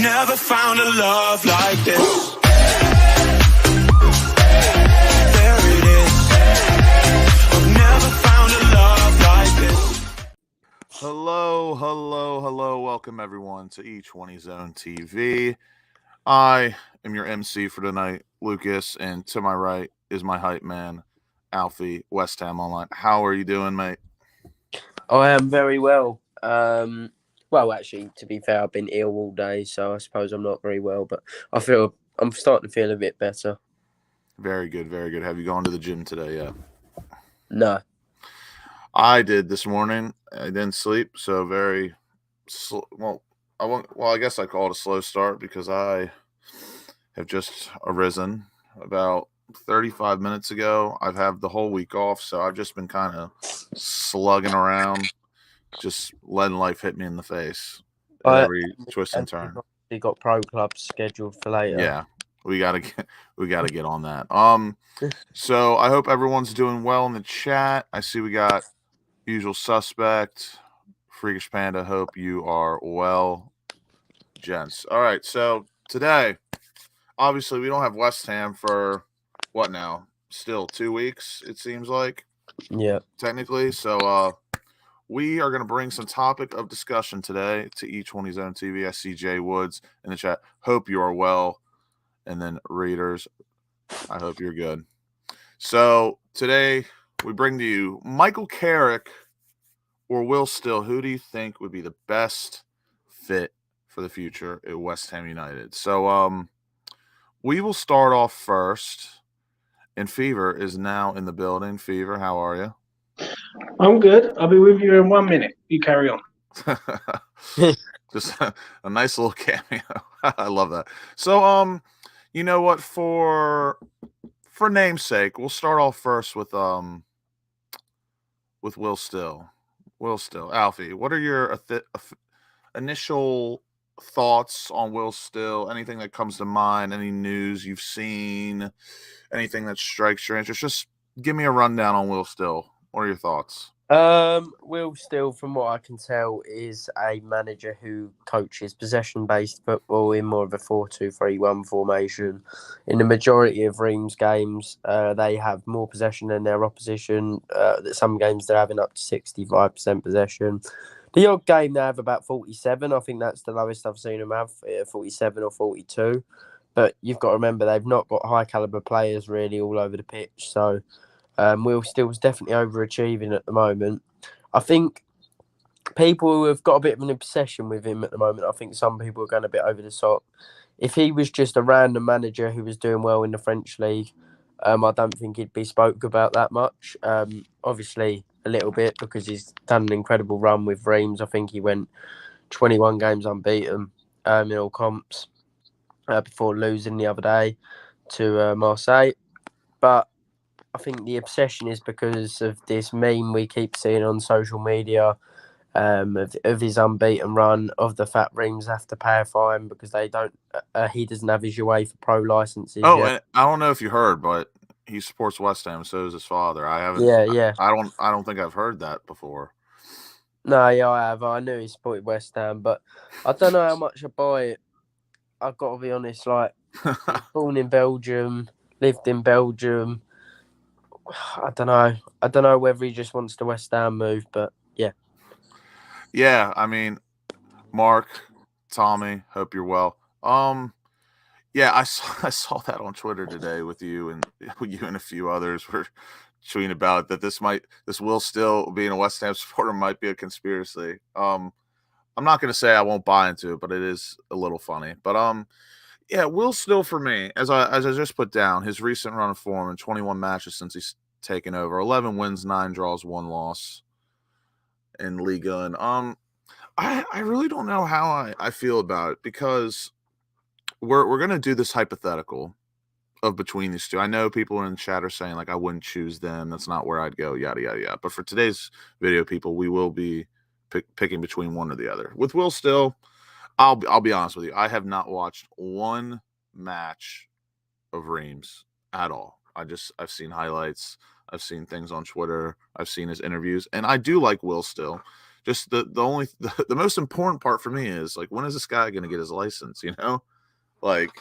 Never found a love like this. There it is. I've never found a love like this. Hello. Welcome, everyone, to E20 Zone TV. I am your MC for tonight, Lucas, and to my right is my hype man, Alfie, WestHamOnline. How are you doing, mate? I am very well. Well, actually, to be fair, I've been ill all day, so I suppose I'm not very well, but I'm starting to feel a bit better. Very good. Have you gone to the gym today yet? No. I did this morning. I didn't sleep, so very I guess I call it a slow start because I have just arisen about 35 minutes ago. I've had the whole week off, so I've just been kind of slugging around, just letting life hit me in the face at every twist and turn. We got pro clubs scheduled for later. Yeah, we gotta get on that. So I hope everyone's doing well in the chat. I see we got usual suspect, Freakish Panda. Hope you are well, gents. All right, so today, obviously, we don't have West Ham for what now? Still 2 weeks, it seems like. Yeah. Technically. So we are going to bring some topic of discussion today to E20 Zone TV. I see Jay Woods in the chat. Hope you are well. And then readers, I hope you're good. So today we bring to you Michael Carrick or Will Still. Who do you think would be the best fit for the future at West Ham United? So we will start off first. And Fever is now in the building. Fever, how are you? I'm good. I'll be with you in 1 minute. You carry on. Just a nice little cameo. I love that. So, you know what? For namesake, we'll start off first with Will Still. Will Still. Alfie, what are your initial thoughts on Will Still? Anything that comes to mind? Any news you've seen? Anything that strikes your interest? Just give me a rundown on Will Still. What are your thoughts? Will Still, from what I can tell, is a manager who coaches possession-based football in more of a 4-2-3-1 formation. In the majority of Reims games, they have more possession than their opposition. Some games they're having up to 65% possession. The odd game they have about 47. I think that's the lowest I've seen them have, 47 or 42. But you've got to remember they've not got high-caliber players really all over the pitch. So Will Still's definitely overachieving at the moment. I think people who have got a bit of an obsession with him at the moment, I think some people are going a bit over the top. If he was just a random manager who was doing well in the French league, I don't think he'd be spoke about that much. Obviously, a little bit because he's done an incredible run with Reims. I think he went 21 games unbeaten in all comps before losing the other day to Marseille. But I think the obsession is because of this meme we keep seeing on social media of his unbeaten run, of the fact Reims have to pay a fine because they don't. He doesn't have his UEFA Pro licenses. Oh, yet. And I don't know if you heard, but he supports West Ham. So does his father. I haven't. Yeah. I don't think I've heard that before. No, yeah, I have. I knew he supported West Ham, but I don't know how much I buy it. I've got to be honest. Like, born in Belgium, lived in Belgium. I don't know. I don't know whether he just wants the West Ham move, but yeah. Yeah, I mean, Mark, Tommy, hope you're well. Yeah, I saw that on Twitter today with you and a few others were tweeting about that this Will Still being a West Ham supporter might be a conspiracy. I'm not going to say I won't buy into it, but it is a little funny. But yeah, Will Still for me, as I just put down, his recent run of form in 21 matches since he's taken over, 11 wins, 9 draws, 1 loss in Liga. And I really don't know how I feel about it because we're going to do this hypothetical of between these two. I know people in the chat are saying, like, I wouldn't choose them. That's not where I'd go, yada, yada, yada. But for today's video, people, we will be picking between one or the other. With Will Still, I'll be honest with you. I have not watched one match of Reims at all. I've seen highlights. I've seen things on Twitter. I've seen his interviews. And I do like Will Still. Just the most important part for me is like, when is this guy going to get his license? You know, like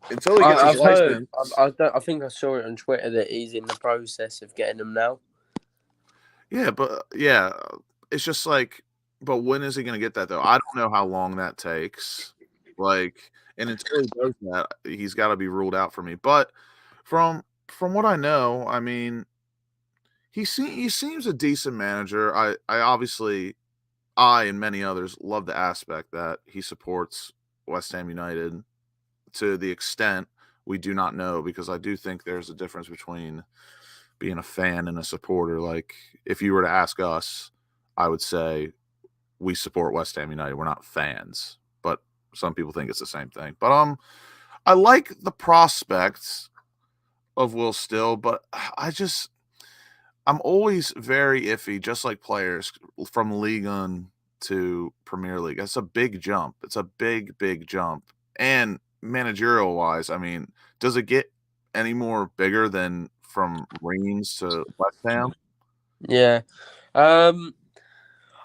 until he gets his I've heard. license. I think I saw it on Twitter that he's in the process of getting them now. Yeah, but it's just like, but when is he going to get that though? I don't know how long that takes. Like, and until he does that, he's got to be ruled out for me. But from what I know, I mean, he seems a decent manager. I obviously, I and many others love the aspect that he supports West Ham United to the extent we do not know, because I do think there's a difference between being a fan and a supporter. Like, if you were to ask us, I would say we support West Ham United. We're not fans, but some people think it's the same thing. But I like the prospects of Will Still, but I'm always very iffy, just like players, from Ligue 1 to Premier League. It's a big jump. It's a big, big jump. And managerial wise, I mean, does it get any more bigger than from Reims to West Ham? Yeah.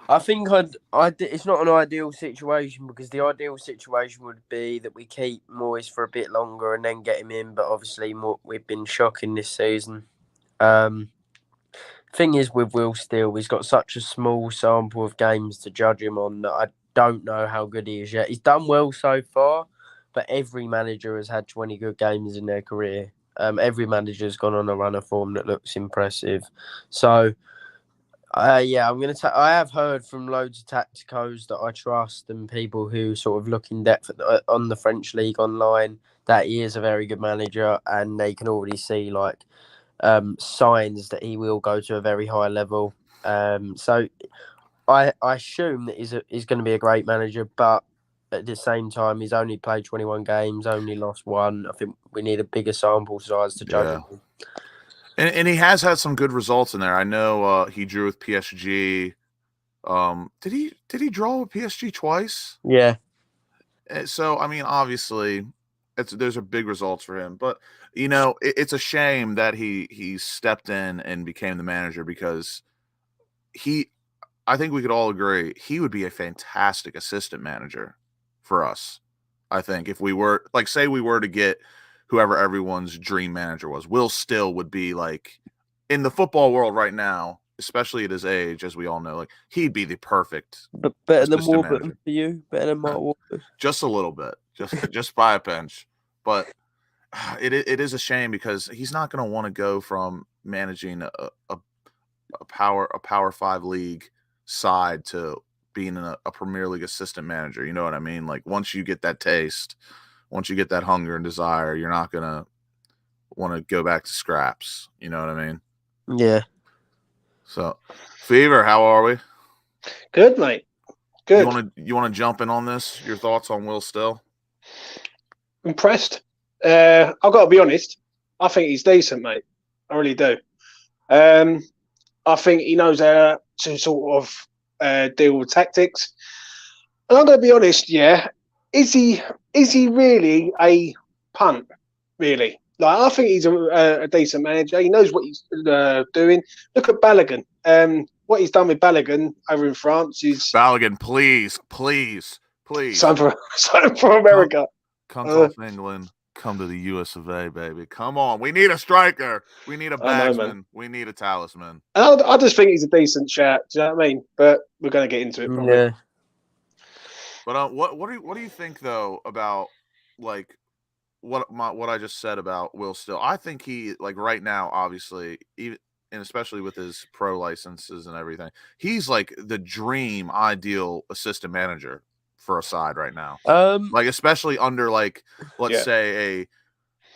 I think it's not an ideal situation, because the ideal situation would be that we keep Moyes for a bit longer and then get him in. But obviously, we've been shocking this season. Thing is, with Will Still, he's got such a small sample of games to judge him on that I don't know how good he is yet. He's done well so far, but every manager has had 20 good games in their career. Every manager's gone on a run of form that looks impressive. So, yeah, I'm going to I have heard from loads of tacticos that I trust and people who sort of look in depth on the French league online that he is a very good manager, and they can already see like signs that he will go to a very high level. So I assume that he's going to be a great manager, but at the same time, he's only played 21 games, only lost one. I think we need a bigger sample size to judge him. And he has had some good results in there. I know he drew with PSG. Did he draw with PSG twice? Yeah. So I mean, obviously, there's a big results for him. But you know, it's a shame that he stepped in and became the manager, because I think we could all agree he would be a fantastic assistant manager for us. I think if we were, like, say we were to get whoever everyone's dream manager was, Will Still would be, like, in the football world right now, especially at his age, as we all know, like, he'd be the perfect. But better than assistant Warburton manager. for you? Better than Mark Warburton? Just a little bit, just by a pinch. But it is a shame, because he's not going to want to go from managing a Power 5 league side to being a Premier League assistant manager. You know what I mean? Like, once you get that taste, once you get that hunger and desire, you're not going to want to go back to scraps. You know what I mean? Yeah. So, Fever, how are we? Good, mate. Good. You want to jump in on this? Your thoughts on Will Still? Impressed. I've got to be honest. I think he's decent, mate. I really do. I think he knows how to sort of deal with tactics. And I'm going to be honest, yeah. Is he really a punt? Really? Like, I think he's a decent manager. He knows what he's doing. Look at Balogun. What he's done with Balogun over in France is Balogun, please. something for America. Come off England. Come to the US of A, baby. Come on. We need a striker. We need a batsman. We need a talisman. I just think he's a decent shout. Do you know what I mean? But we're going to get into it probably. Yeah. But what do you think though about, like, what I just said about Will Still? I think he, like, right now, obviously, even and especially with his pro licenses and everything, he's like the dream ideal assistant manager for a side right now. Like, especially under, like, let's say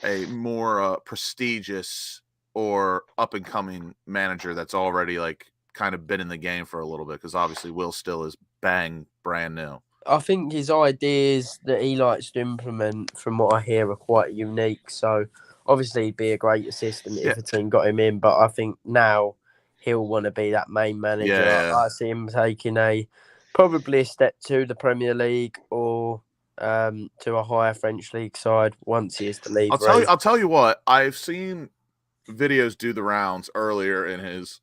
a more prestigious or up and coming manager that's already, like, kind of been in the game for a little bit, because obviously Will Still is brand new. I think his ideas that he likes to implement, from what I hear, are quite unique. So obviously he'd be a great assistant if a team got him in. But I think now he'll want to be that main manager. Yeah. I see him taking probably a step to the Premier League or to a higher French league side once he is to leave. I'll tell you what, I've seen videos do the rounds earlier in his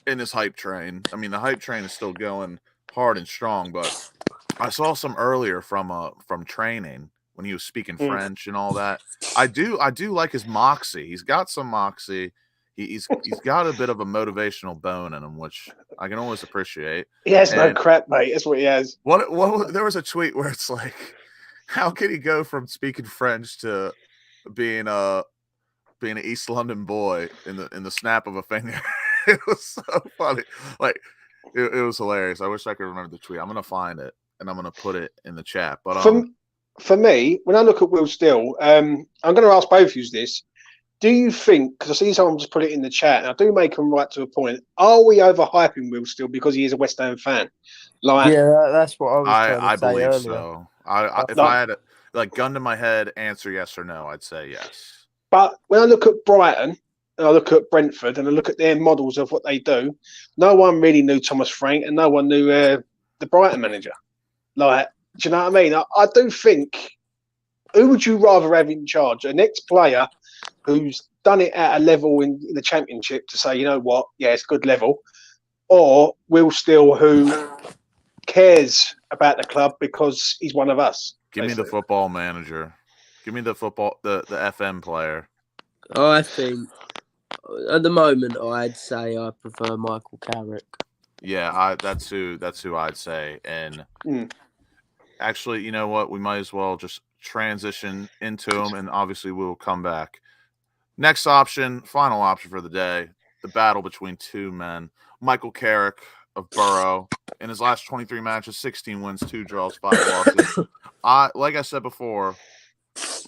in this hype train. I mean, the hype train is still going hard and strong, but I saw some earlier from training when he was speaking French and all that. I do like his moxie. He's got some moxie. He's got a bit of a motivational bone in him, which I can always appreciate. He has no And crap, mate. That's what he has. what there was a tweet where it's like, how can he go from speaking French to being an East London boy in the snap of a finger? It was so funny. Like it was hilarious. I wish I could remember the tweet. I'm gonna find it and I'm gonna put it in the chat. But for me, when I look at Will Still, I'm going to ask both of you this. Do you think, because I see someone just put it in the chat, and I do make them right to a point, are we overhyping Will Still because he is a West Ham fan? Like, yeah, that's what I was trying to I say believe earlier. so. If I had a gun to my head, answer yes or no, I'd say yes. But when I look at Brighton, and I look at Brentford, and I look at their models of what they do, no one really knew Thomas Frank, and no one knew the Brighton manager. Like, do you know what I mean? I do think, who would you rather have in charge? An ex-player who's done it at a level in the Championship to say, you know what, yeah, it's good level, or Will Still, who cares about the club because he's one of us? Give me the football manager. Give me the FM player. I think at the moment I'd say I prefer Michael Carrick. Yeah, that's who I'd say. And actually, you know what? We might as well just transition into him, and obviously we'll come back. Next option, final option for the day, the battle between two men. Michael Carrick of Borough. In his last 23 matches, 16 wins, 2 draws, 5 losses. Like I said before,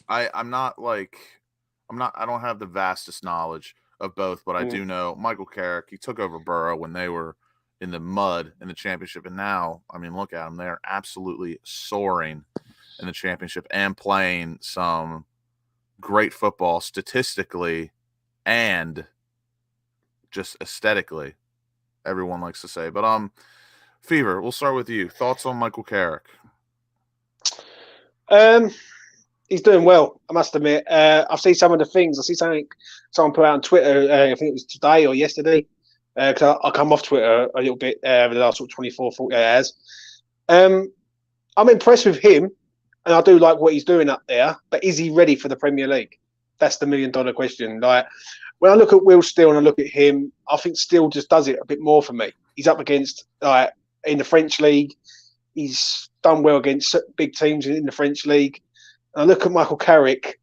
I don't have the vastest knowledge of both, but I do know Michael Carrick, he took over Borough when they were in the mud in the Championship, and now, I mean, look at them. They're absolutely soaring in the Championship and playing some great football statistically and just aesthetically, everyone likes to say. But Fever, we'll start with you. Thoughts on Michael Carrick? He's doing well, I must admit. I've seen some of the things. I see something someone put out on Twitter, I think it was today or yesterday, because I come off Twitter a little bit over the last 24, 48 hours. I'm impressed with him, and I do like what he's doing up there, but is he ready for the Premier League? That's the $1 million question. Like, when I look at Will Still and I look at him, I think Still just does it a bit more for me. He's up against, in the French league, he's done well against big teams in the French league. And I look at Michael Carrick,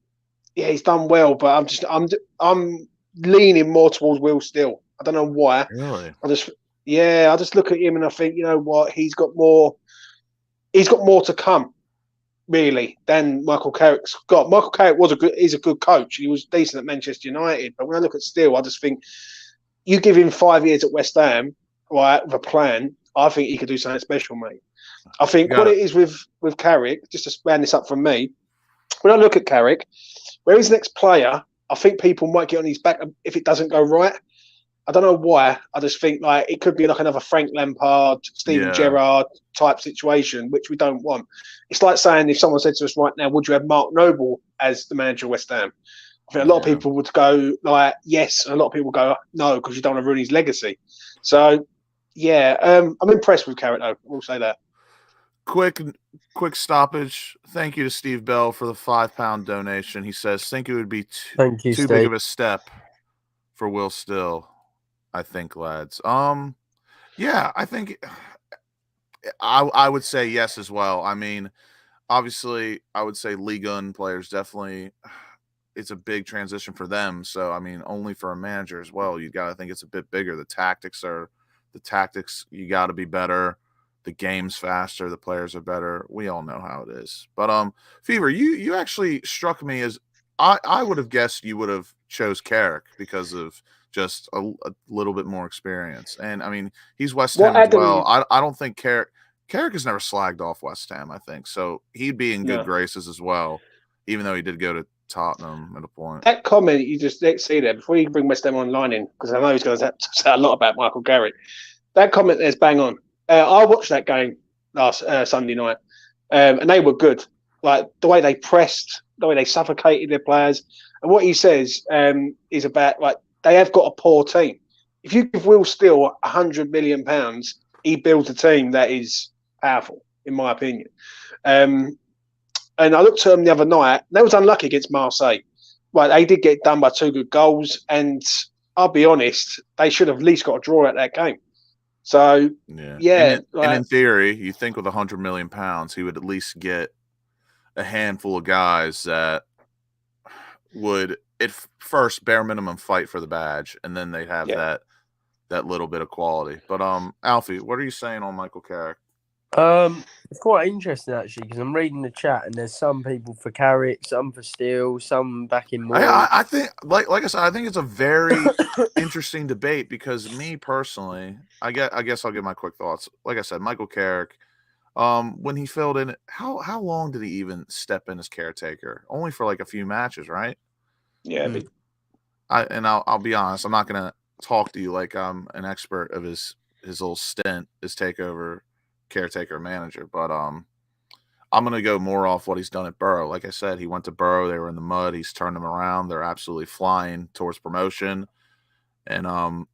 yeah, he's done well, but I'm leaning more towards Will Still. I don't know why. Really? I just look at him and I think, you know what, he's got more to come, really, than Michael Carrick's got. Michael Carrick is a good coach. He was decent at Manchester United, but when I look at Still, I just think you give him 5 years at West Ham, right, with a plan, I think he could do something special, mate. I think what it is with Carrick, just to span this up from me, when I look at Carrick, where he's the next player, I think people might get on his back if it doesn't go right. I don't know why. I just think like it could be like another Frank Lampard, Steven Gerrard type situation, which we don't want. It's like saying if someone said to us right now, would you have Mark Noble as the manager of West Ham? I think a lot of people would go like yes, and a lot of people go no because you don't want to ruin his legacy. So yeah, I'm impressed with Carrick though. I will say that. Quick stoppage. Thank you to Steve Bell for the £5 donation. He says, think it would be too big of a step for Will Still, I think, lads. Yeah, I think I would say yes as well. I mean, obviously, I would say Ligue 1 players definitely, it's a big transition for them. So, I mean, only for a manager as well, you got to think it's a bit bigger. The tactics, you got to be better. The game's faster. The players are better. We all know how it is. But Fever, you actually struck me as I would have guessed you would have chose Carrick because of just a little bit more experience. And I mean, he's West Ham as well. I don't think Carrick has never slagged off West Ham, I think. So he'd be in good graces as well, even though he did go to Tottenham at a point. That comment you just see there, before you bring WestHamOnline in, because I know he's going to say a lot about Michael Carrick. That comment there's bang on. I watched that game last Sunday night, and they were good. Like the way they pressed, the way they suffocated their players, and what he says is about like they have got a poor team. if you give Will Steele £100 million, he builds a team that is powerful, in my opinion. And I looked at them the other night. They was unlucky against Marseille. Right, they did get done by 2 good goals, and I'll be honest, they should have at least got a draw at that game. So yeah, and in theory, you think with £100 million, he would at least get a handful of guys that would at first bare minimum fight for the badge, and then they'd have that little bit of quality. But Alfie, what are you saying on Michael Carrick? It's quite interesting actually because I'm reading the chat and there's some people for Carrick, some for Steele, some back in Moyes. I think, like I said, I think it's a very interesting debate because me personally, I guess I'll give my quick thoughts. Like I said, Michael Carrick, when he filled in, how long did he even step in as caretaker? Only for like a few matches, right? Yeah. I'll be honest, I'm not gonna talk to you like I'm an expert of his little stint as takeover caretaker manager, but I'm gonna go more off what he's done at Borough. Like I said, he went to Borough, they were in the mud, he's turned them around, they're absolutely flying towards promotion. And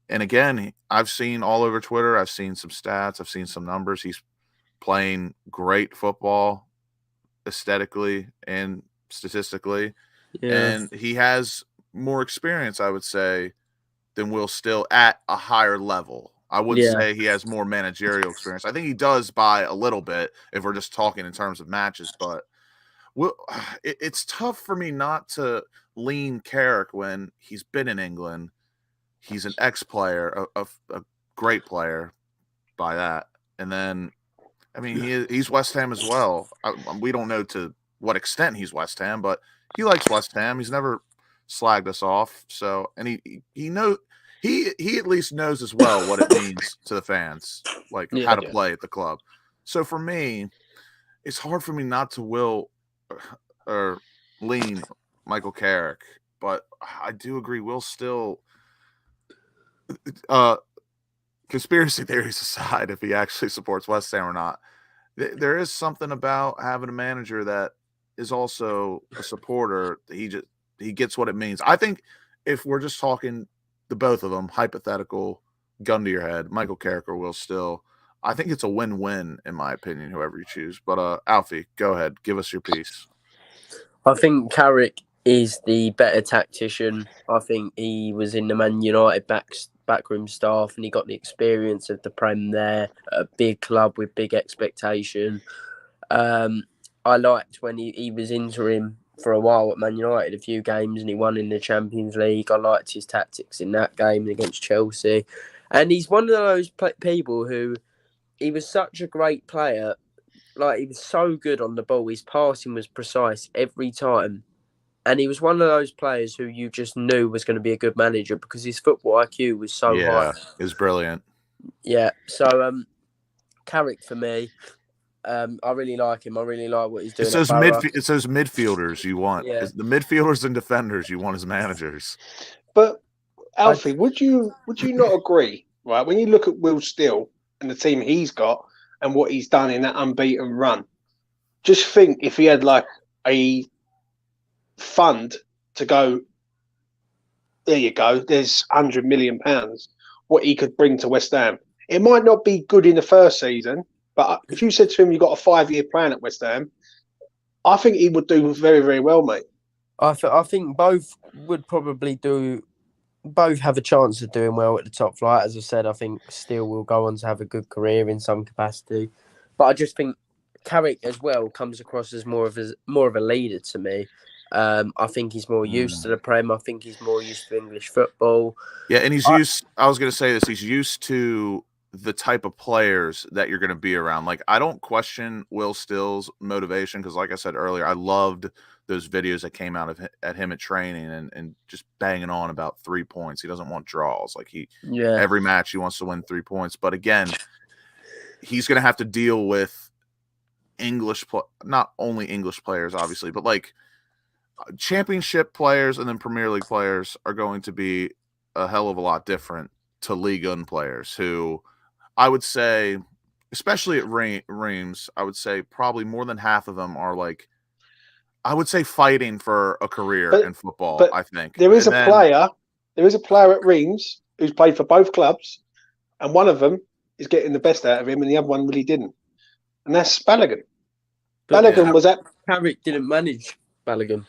again, I've seen all over Twitter, I've seen some stats, I've seen some numbers. He's playing great football aesthetically and statistically. And he has more experience, I would say, than Will Still at a higher level. I wouldn't say he has more managerial experience. I think he does by a little bit if we're just talking in terms of matches. But it's tough for me not to lean Carrick when he's been in England. He's an ex-player, a great player by that. And then, I mean, he's West Ham as well. We don't know to what extent he's West Ham, but he likes West Ham. He's never slagged us off. So, and he knows. He at least knows as well what it means to the fans, like how to play at the club. So for me, it's hard for me not to will or lean Michael Carrick, but I do agree. Will Still, conspiracy theories aside, if he actually supports West Ham or not, there is something about having a manager that is also a supporter. He gets what it means. I think if we're just talking the both of them, hypothetical, gun to your head, Michael Carrick or Will Still, I think it's a win-win in my opinion, whoever you choose. But Alfie, go ahead, give us your piece. I think Carrick is the better tactician. I think he was in the Man United backroom staff and he got the experience of the Prem there, a big club with big expectation. I liked when he was interim for a while at Man United, a few games, and he won in the Champions League. I liked his tactics in that game against Chelsea. And he's one of those people who, he was such a great player. Like, he was so good on the ball. His passing was precise every time. And he was one of those players who you just knew was going to be a good manager because his football IQ was so high. Yeah, it was brilliant. Yeah, so Carrick for me. I really like him. I really like what he's doing. It's those midfielders you want. Yeah. It's the midfielders and defenders you want as managers. But Alfie, would you not agree? Right, when you look at Will Still and the team he's got and what he's done in that unbeaten run, just think if he had like a fund to go, there you go. There's £100 million. What he could bring to West Ham. It might not be good in the first season. But if you said to him, you've got a 5-year plan at West Ham, I think he would do very, very well, mate. I think both would probably both have a chance of doing well at the top flight. As I said, I think Steele will go on to have a good career in some capacity. But I just think Carrick as well comes across as more of a leader to me. I think he's more used to the Prem. I think he's more used to English football. Yeah, and he's used, I was going to say this, he's used to the type of players that you're going to be around. Like, I don't question Will Still's motivation because, like I said earlier, I loved those videos that came out of at him at training and just banging on about 3 points. He doesn't want draws. Like, every match he wants to win 3 points. But again, he's going to have to deal with not only English players, obviously, but like championship players and then Premier League players are going to be a hell of a lot different to League One players who, I would say, especially at Reims, I would say probably more than half of them are like, I would say fighting for a career in football, I think. There is a player at Reims who's played for both clubs, and one of them is getting the best out of him, and the other one really didn't. And that's Balogun. But Balogun was at. Carrick didn't manage Balogun.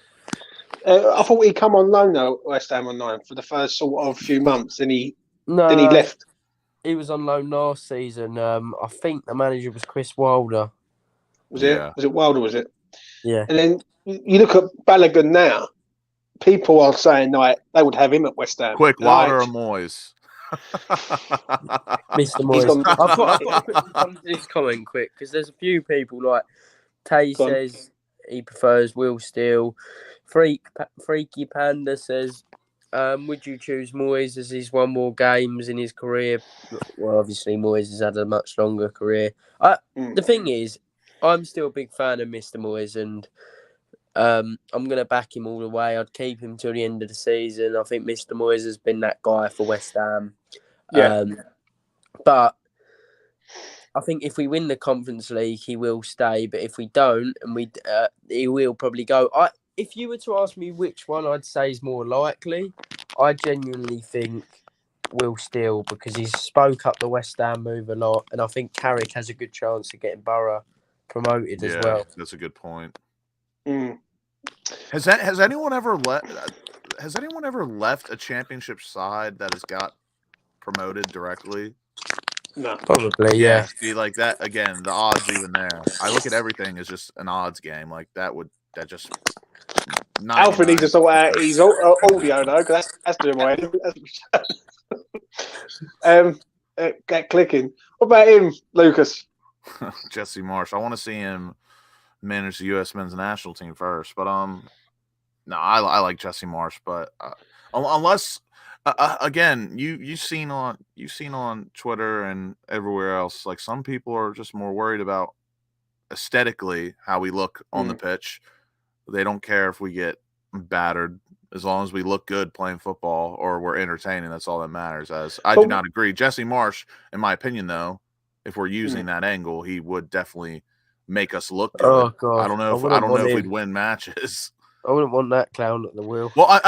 I thought he'd come on loan though, West Ham online for the first sort of few months, then he left. He was on loan last season. I think the manager was Chris Wilder. Was it Wilder? Was it? Yeah. And then you look at Balogun now. People are saying like they would have him at West Ham. Quick, Wilder or Moyes? Mr. Moyes. I've got to come to this comment quick because there's a few people like Tay says he prefers Will Steele. Freaky Panda says, would you choose Moyes as he's won more games in his career? Well, obviously Moyes has had a much longer career. The thing is, I'm still a big fan of Mr. Moyes, and I'm going to back him all the way. I'd keep him till the end of the season. I think Mr. Moyes has been that guy for West Ham. Yeah. But I think if we win the Conference League, he will stay. But if we don't, and he will probably go. If you were to ask me which one I'd say is more likely, I genuinely think Will Steele, because he's spoke up the West Ham move a lot, and I think Carrick has a good chance of getting Borough promoted as well. That's a good point. Mm. Has anyone ever left a championship side that has got promoted directly? No. Probably, yeah. See, like that again, the odds even there. I look at everything as just an odds game. Like that just. Alfred needs to sort out his audio though, because that's doing my head. Get clicking. What about him, Lucas? Jesse Marsh. I want to see him manage the U.S. men's national team first, but no, I like Jesse Marsh, but unless again, you've seen on Twitter and everywhere else, like some people are just more worried about aesthetically how we look on the pitch. They don't care if we get battered as long as we look good playing football or we're entertaining. That's all that matters. As I do not agree. Jesse Marsh, in my opinion, though, if we're using that angle, he would definitely make us look good. Oh God, I don't know if we'd win matches. I wouldn't want that clown at the wheel. Well,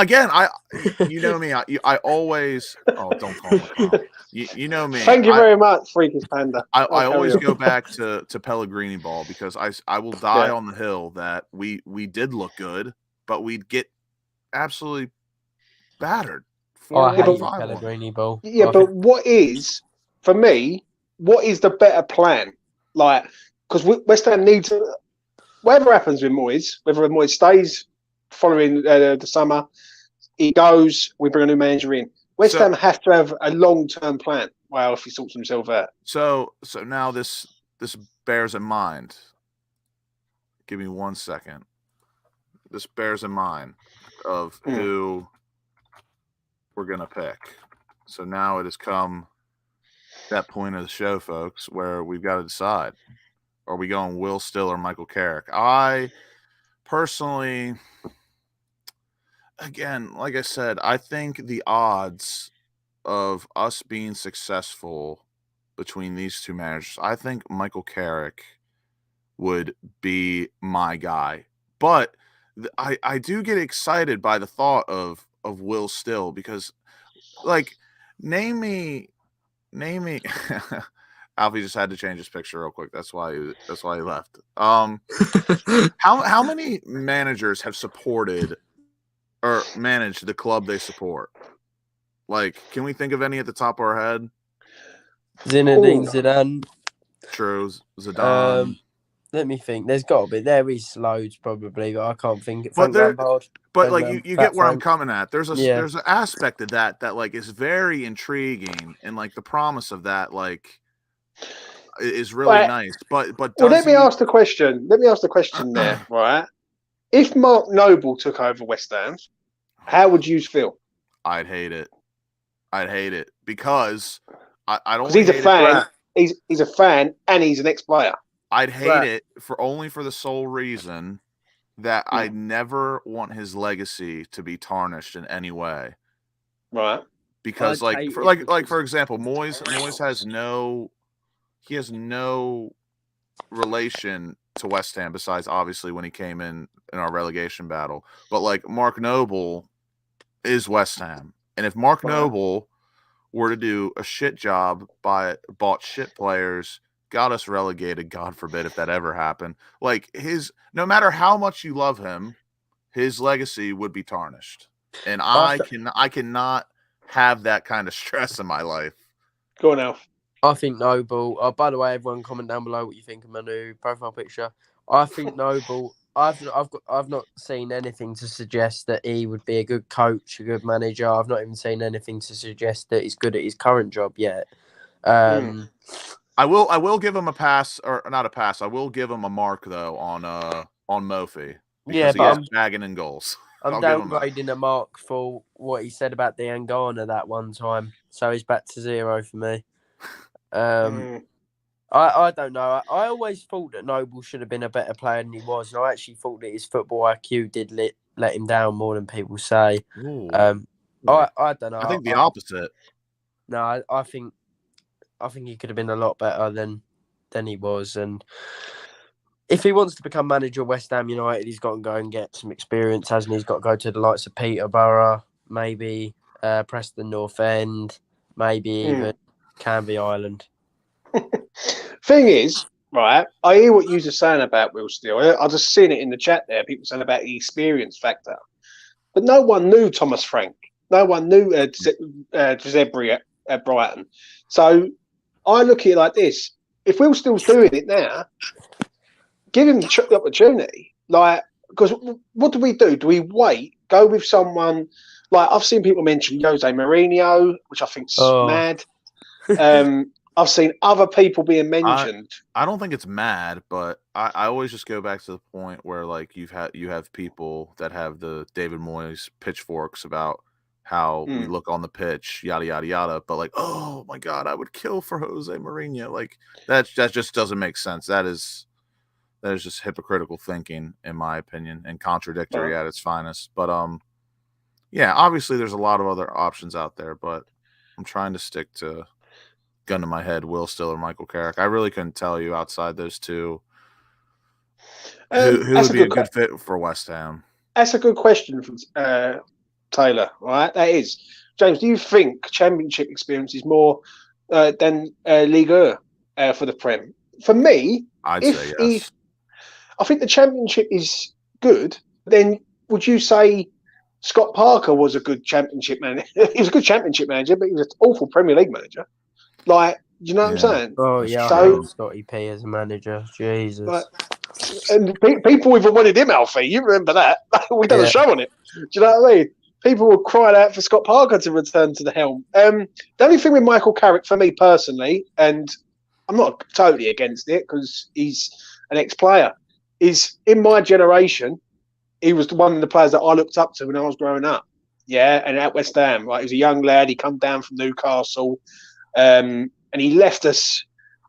you know me. I always. Oh, don't call me clown. You know me. Thank you very much, Freakish Panda. I always go back to Pellegrini ball because I will die on the hill that we did look good, but we'd get absolutely battered. I hate Pellegrini ball. Yeah, but what is the better plan? Like, because West Ham needs whatever happens with Moyes, whether Moyes stays following the summer, he goes, we bring a new manager in. West Ham have to have a long-term plan. Well, if he sorts himself out. So now this bears in mind. Give me 1 second. This bears in mind of who we're gonna pick. So now it has come that point of the show, folks, where we've got to decide: are we going Will Still or Michael Carrick? I personally, again, like I said, I think the odds of us being successful between these two managers, I think Michael Carrick would be my guy. But I do get excited by the thought of Will Still because, like, name me. Alfie just had to change his picture real quick. That's why he left. How many managers have supported or managed the club they support? Like, can we think of any at the top of our head? Zinedine Zidane. True, Zidane. Let me think. There's got to be. There is loads probably, but I can't think. But like you get where I'm coming at. There's an aspect of that like is very intriguing, and like the promise of that like is really nice. But let me ask the question. Let me ask the question there, right? If Mark Noble took over West Ham, how would you feel? I'd hate it because I don't. Because he's a fan. He's a fan and he's an ex-player. I'd hate it for the sole reason that I never want his legacy to be tarnished in any way. Right. Because for example, Moyes has no relation to West Ham besides obviously when he came in our relegation battle. But like Mark Noble is West Ham. And if Mark Noble were to do a shit job, bought shit players, got us relegated, God forbid if that ever happened, like no matter how much you love him, his legacy would be tarnished. And I cannot have that kind of stress in my life. Go on, Alf. I think Noble. By the way, everyone, comment down below what you think of my new profile picture. I think Noble. I've not seen anything to suggest that he would be a good coach, a good manager. I've not even seen anything to suggest that he's good at his current job yet. I will give him a pass, or not a pass. I will give him a mark though on Mofi, because he is bagging in goals. I'm downgrading a mark for what he said about the Angana that one time, so he's back to 0 for me. I don't know. I always thought that Noble should have been a better player than he was, and I actually thought that his football IQ did let him down more than people say. I don't know. I think the opposite. No, I think he could have been a lot better than he was, and if he wants to become manager of West Ham United, he's got to go and get some experience, hasn't he? He's got to go to the likes of Peterborough, maybe Preston North End, maybe even Canvey Island. Thing is, right, I hear what you're saying about Will Steele. I just seen it in the chat there, people saying about the experience factor. But no one knew Thomas Frank. No one knew Giuseppe at Brighton. So I look at it like this. If Will Steele's doing it now, give him the opportunity. Like, because what do we do? Do we wait? Go with someone like I've seen people mention Jose Mourinho, which I think's mad. I've seen other people being mentioned. I don't think it's mad, but I always just go back to the point where like you have people that have the David Moyes pitchforks about how we look on the pitch, yada yada yada. But like, oh my God, I would kill for Jose Mourinho. Like that just doesn't make sense. That is just hypocritical thinking, in my opinion, and contradictory at its finest. But yeah, obviously there's a lot of other options out there, but I'm trying to stick to gun to my head, Will Steele or Michael Carrick. I really couldn't tell you outside those two who would be a good fit for West Ham. That's a good question from Taylor. Right, that is. James, do you think Championship experience is more than Ligue 1 for the Prem? For me, I'd say yes. I think the Championship is good. Then would you say Scott Parker was a good Championship manager? He was a good Championship manager, but he was an awful Premier League manager. Like, do you know what I'm saying? Oh yeah, so Scotty P as a manager, Jesus. Like, and people even wanted him, Alfie. You remember that? We done a show on it. Do you know what I mean? People were crying out for Scott Parker to return to the helm. The only thing with Michael Carrick, for me personally, and I'm not totally against it because he's an ex-player, is in my generation, he was one of the players that I looked up to when I was growing up. Yeah, and at West Ham, right? He was a young lad. He come down from Newcastle. And he left us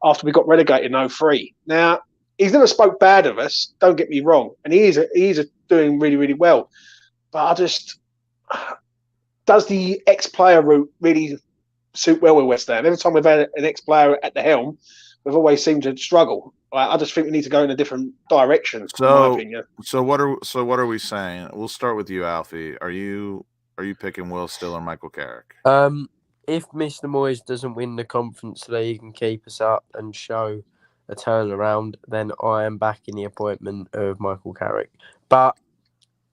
after we got relegated in 2003. Now, he's never spoke bad of us, don't get me wrong. And he is doing really, really well. But does the ex-player route really suit well with West Ham? Every time we've had an ex-player at the helm, we've always seemed to struggle. I just think we need to go in a different direction, in my opinion. So what are we saying? We'll start with you, Alfie. Are you picking Will Steele or Michael Carrick? If Mr. Moyes doesn't win the Conference League and keep us up and show a turnaround, then I am backing the appointment of Michael Carrick. But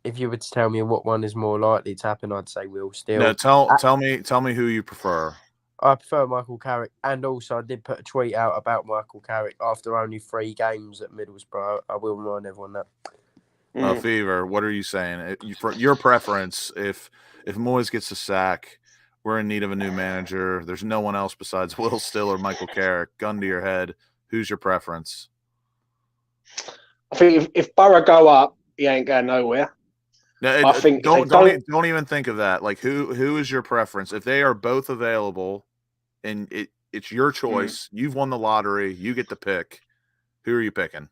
if you were to tell me what one is more likely to happen, I'd say Will Steele. No, tell me who you prefer. I prefer Michael Carrick, and also I did put a tweet out about Michael Carrick after only 3 games at Middlesbrough. I will remind everyone that. Fever, what are you saying? For your preference, if Moyes gets a sack, we're in need of a new manager, there's no one else besides Will Steele or Michael Carrick, gun to your head, who's your preference? I think if Borough go up, he ain't going nowhere. No, I think don't even think of that. Like who is your preference? If they are both available and it's your choice, you've won the lottery, you get to pick. Who are you picking?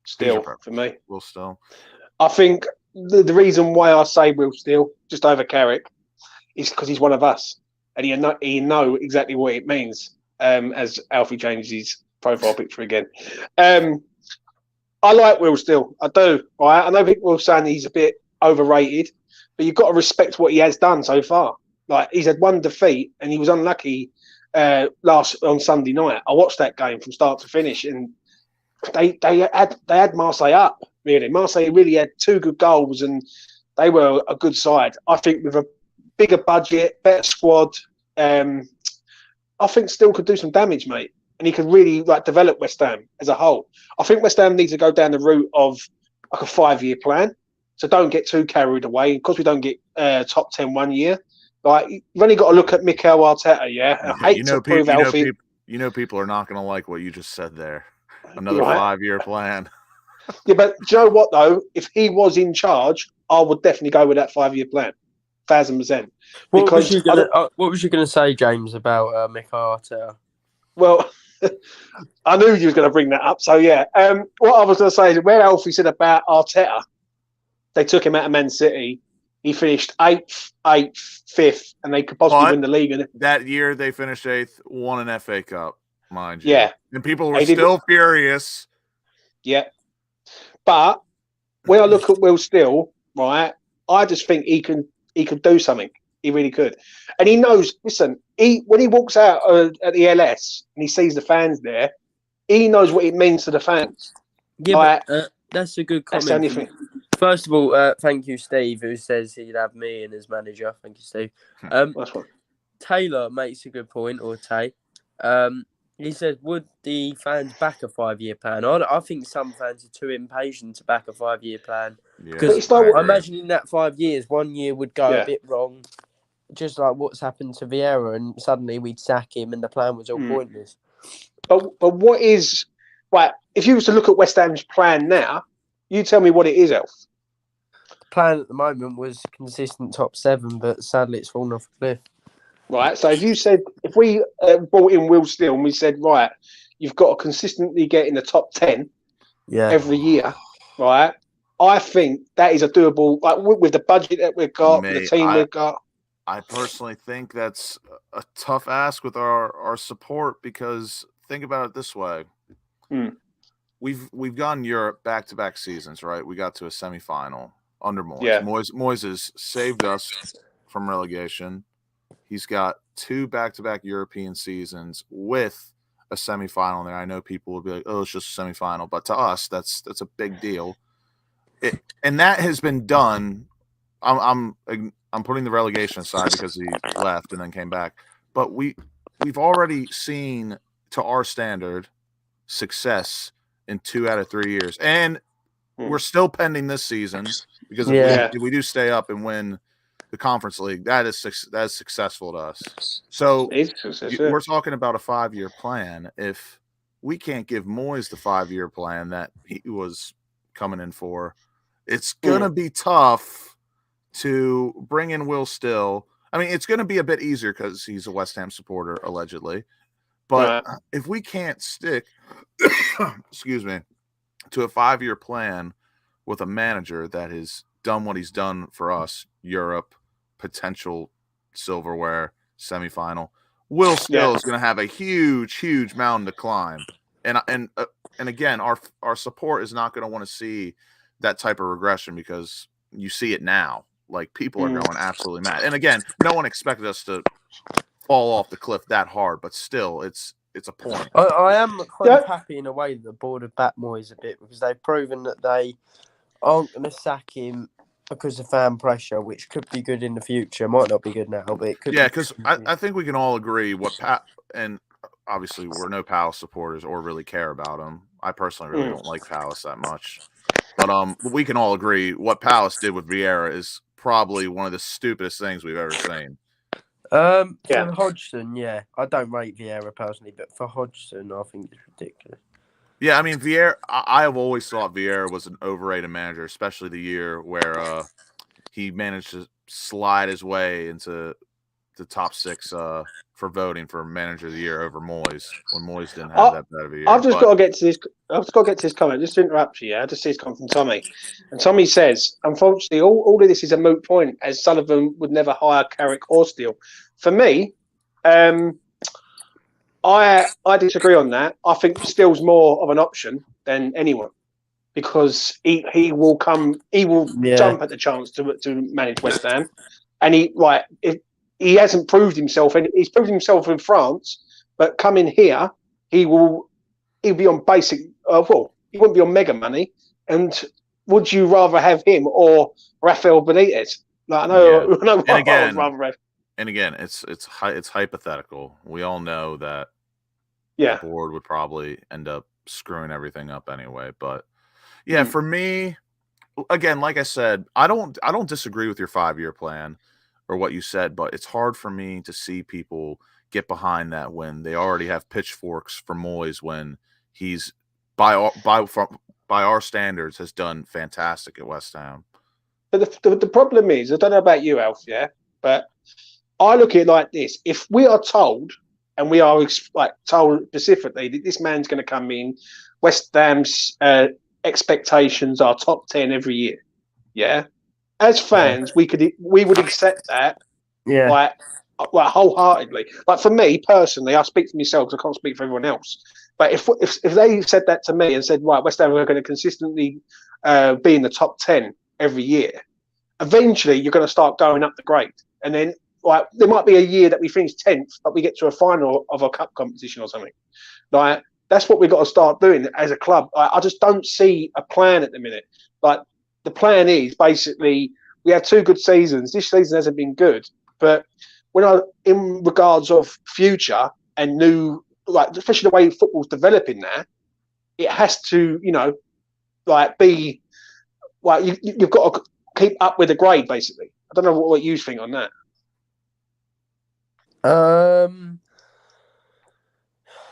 Steele for me. Will Steele. I think the reason why I say Will Steele just over Carrick is because he's one of us, and he know exactly what it means. As Alfie changes his profile picture again, I like Will Steele. I do. Right? I know people are saying he's a bit overrated, but you've got to respect what he has done so far. Like he's had one defeat, and he was unlucky last on Sunday night. I watched that game from start to finish, and they had Marseille up. Really, Marseille really had 2 good goals, and they were a good side. I think with a bigger budget, better squad, I think still could do some damage, mate. And he could really like develop West Ham as a whole. I think West Ham needs to go down the route of like a 5-year plan. So don't get too carried away. Because we don't get top 10 one year. Like you've only got to look at Mikel Arteta, yeah. I hate to prove Alfie. People are not going to like what you just said there. Another 5-year plan. Yeah, but do you know what though? If he was in charge, I would definitely go with that 5-year plan, 1,000%. What was you going to say, James, about Mikel Arteta? Well, I knew you was going to bring that up. So yeah, what I was going to say is where Alfie said about Arteta, they took him out of Man City. He finished 8th, 5th, and they could possibly win the league. And that year they finished 8th, won an FA Cup, mind you. Yeah, and people were still furious. Yeah, but when I look at Will Still, right, I just think he could do something. He really could, and he knows. Listen, when he walks out at the LS and he sees the fans there, he knows what it means to the fans. Yeah, like, that's a good comment. That's the only thing. First of all, thank you, Steve, who says he'd have me in as manager. Thank you, Steve. Taylor makes a good point, or Tay. He said, would the fans back a 5-year plan? I think some fans are too impatient to back a 5-year plan. Because I imagine in that 5 years, 1 year would go a bit wrong, just like what's happened to Vieira, and suddenly we'd sack him and the plan was all pointless. But what is... Right, if you was to look at West Ham's plan now, you tell me what it is, Elf. The plan at the moment was consistent top 7, but sadly it's fallen off a cliff. Right, so if we brought in Will Still and we said, right, you've got to consistently get in the top 10 every year, right, I think that is a doable, like with the budget that we've got, with the team we've got. I personally think that's a tough ask with our support, because think about it this way. We've gone Europe back-to-back seasons, right? We got to a semifinal under Moyes. Yeah. Moyes has saved us from relegation. He's got 2 back-to-back European seasons with a semifinal in there. I know people will be like, "Oh, it's just a semifinal," but to us, that's a big deal. And that has been done. I'm putting the relegation aside because he left and then came back. But we've already seen, to our standard, success in 2 out of 3 years, and we're still pending this season because if we do stay up and win the Conference League, that is successful to us. So we're talking about a 5-year plan. If we can't give Moyes the 5-year plan that he was coming in for, it's gonna be tough to bring in Will Still. I mean, it's gonna be a bit easier because he's a West Ham supporter, allegedly. But if we can't stick, excuse me, to a 5-year plan with a manager that has done what he's done for us, Europe, potential silverware, semifinal, Will Still is going to have a huge, huge mountain to climb. And again, our support is not going to want to see that type of regression, because you see it now. Like, people are going absolutely mad. And again, no one expected us to fall off the cliff that hard, but still, it's a point. I am kind of happy in a way that the board have backed Moyes a bit, because they've proven that they aren't going to sack him because of fan pressure, which could be good in the future. Might not be good now, but it could. Yeah, because I think we can all agree and obviously we're no Palace supporters or really care about him. I personally really don't like Palace that much, but we can all agree what Palace did with Vieira is probably one of the stupidest things we've ever seen. For Hodgson, I don't rate Vieira personally, but for Hodgson, I think it's ridiculous. Yeah, I mean, Vieira, I have always thought Vieira was an overrated manager, especially the year where he managed to slide his way into the top 6 for voting for Manager of the Year over Moyes, when Moyes didn't have that bad of a year. I've just got to get to this comment. Just to interrupt you, I just see this comment from Tommy. And Tommy says, unfortunately, all of this is a moot point, as Sullivan would never hire Carrick or Steele. For me, I disagree on that. I think Steele's more of an option than anyone, because he will jump at the chance to manage West Ham, and he's he hasn't proved himself, and he's proved himself in France. But coming here, he'll be on basic. He wouldn't be on mega money. And would you rather have him or Rafael Benitez? Like, I know and I again, would rather have. And again, it's hypothetical. We all know that Yeah. the board would probably end up screwing everything up anyway. But yeah, for me, again, like I said, I don't disagree with your 5-year plan or what you said, but it's hard for me to see people get behind that when they already have pitchforks for Moyes when he's by our standards has done fantastic at West Ham. But the problem is, I don't know about you, Alf, yeah, but I look at it like this: if we are told, and we are told specifically that this man's going to come in, West Ham's expectations are top 10 every year. Yeah, as fans, we would accept that. Yeah. Like wholeheartedly. Like for me personally, I speak for myself because I can't speak for everyone else. But if they said that to me and said, right, West Ham are going to consistently be in the top 10 every year, eventually you're going to start going up the grade, and then like there might be a year that we finish 10th, but we get to a final of a cup competition or something. Like that's what we've got to start doing as a club. I just don't see a plan at the minute. Like the plan is basically we have 2 good seasons. This season hasn't been good, but in regards of future and new, like especially the way football's developing now, it has to, be like you've got to keep up with the grade. Basically, I don't know what you think on that.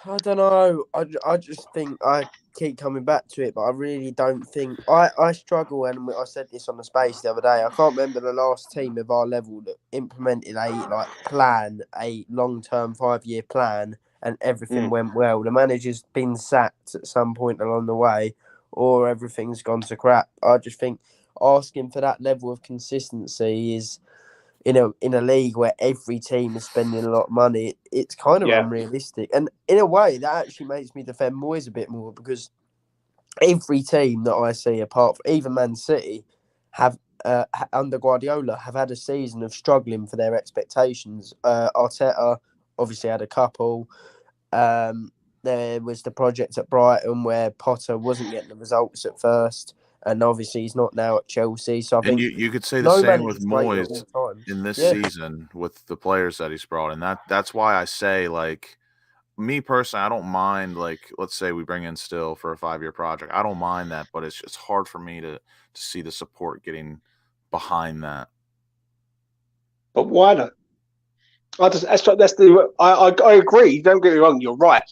I don't know. I just think I keep coming back to it, but I really don't think I struggle. And I said this on the space the other day. I can't remember the last team of our level that implemented a long-term 5-year plan, and everything went well. The manager's been sacked at some point along the way, or everything's gone to crap. I just think asking for that level of consistency is, in a league where every team is spending a lot of money, it's kind of unrealistic. And in a way, that actually makes me defend Moyes a bit more, because every team that I see, apart from even Man City, have under Guardiola have had a season of struggling for their expectations. Arteta obviously had a couple. There was the project at Brighton where Potter wasn't getting the results at first. And obviously, he's not now at Chelsea. So I think you could say the same with Moyes in this season with the players that he's brought in. That's why I say, like, me personally, I don't mind, like, let's say we bring in Still for a 5-year project. I don't mind that, but it's hard for me to see the support getting behind that. But why not? I agree. Don't get me wrong. You're right.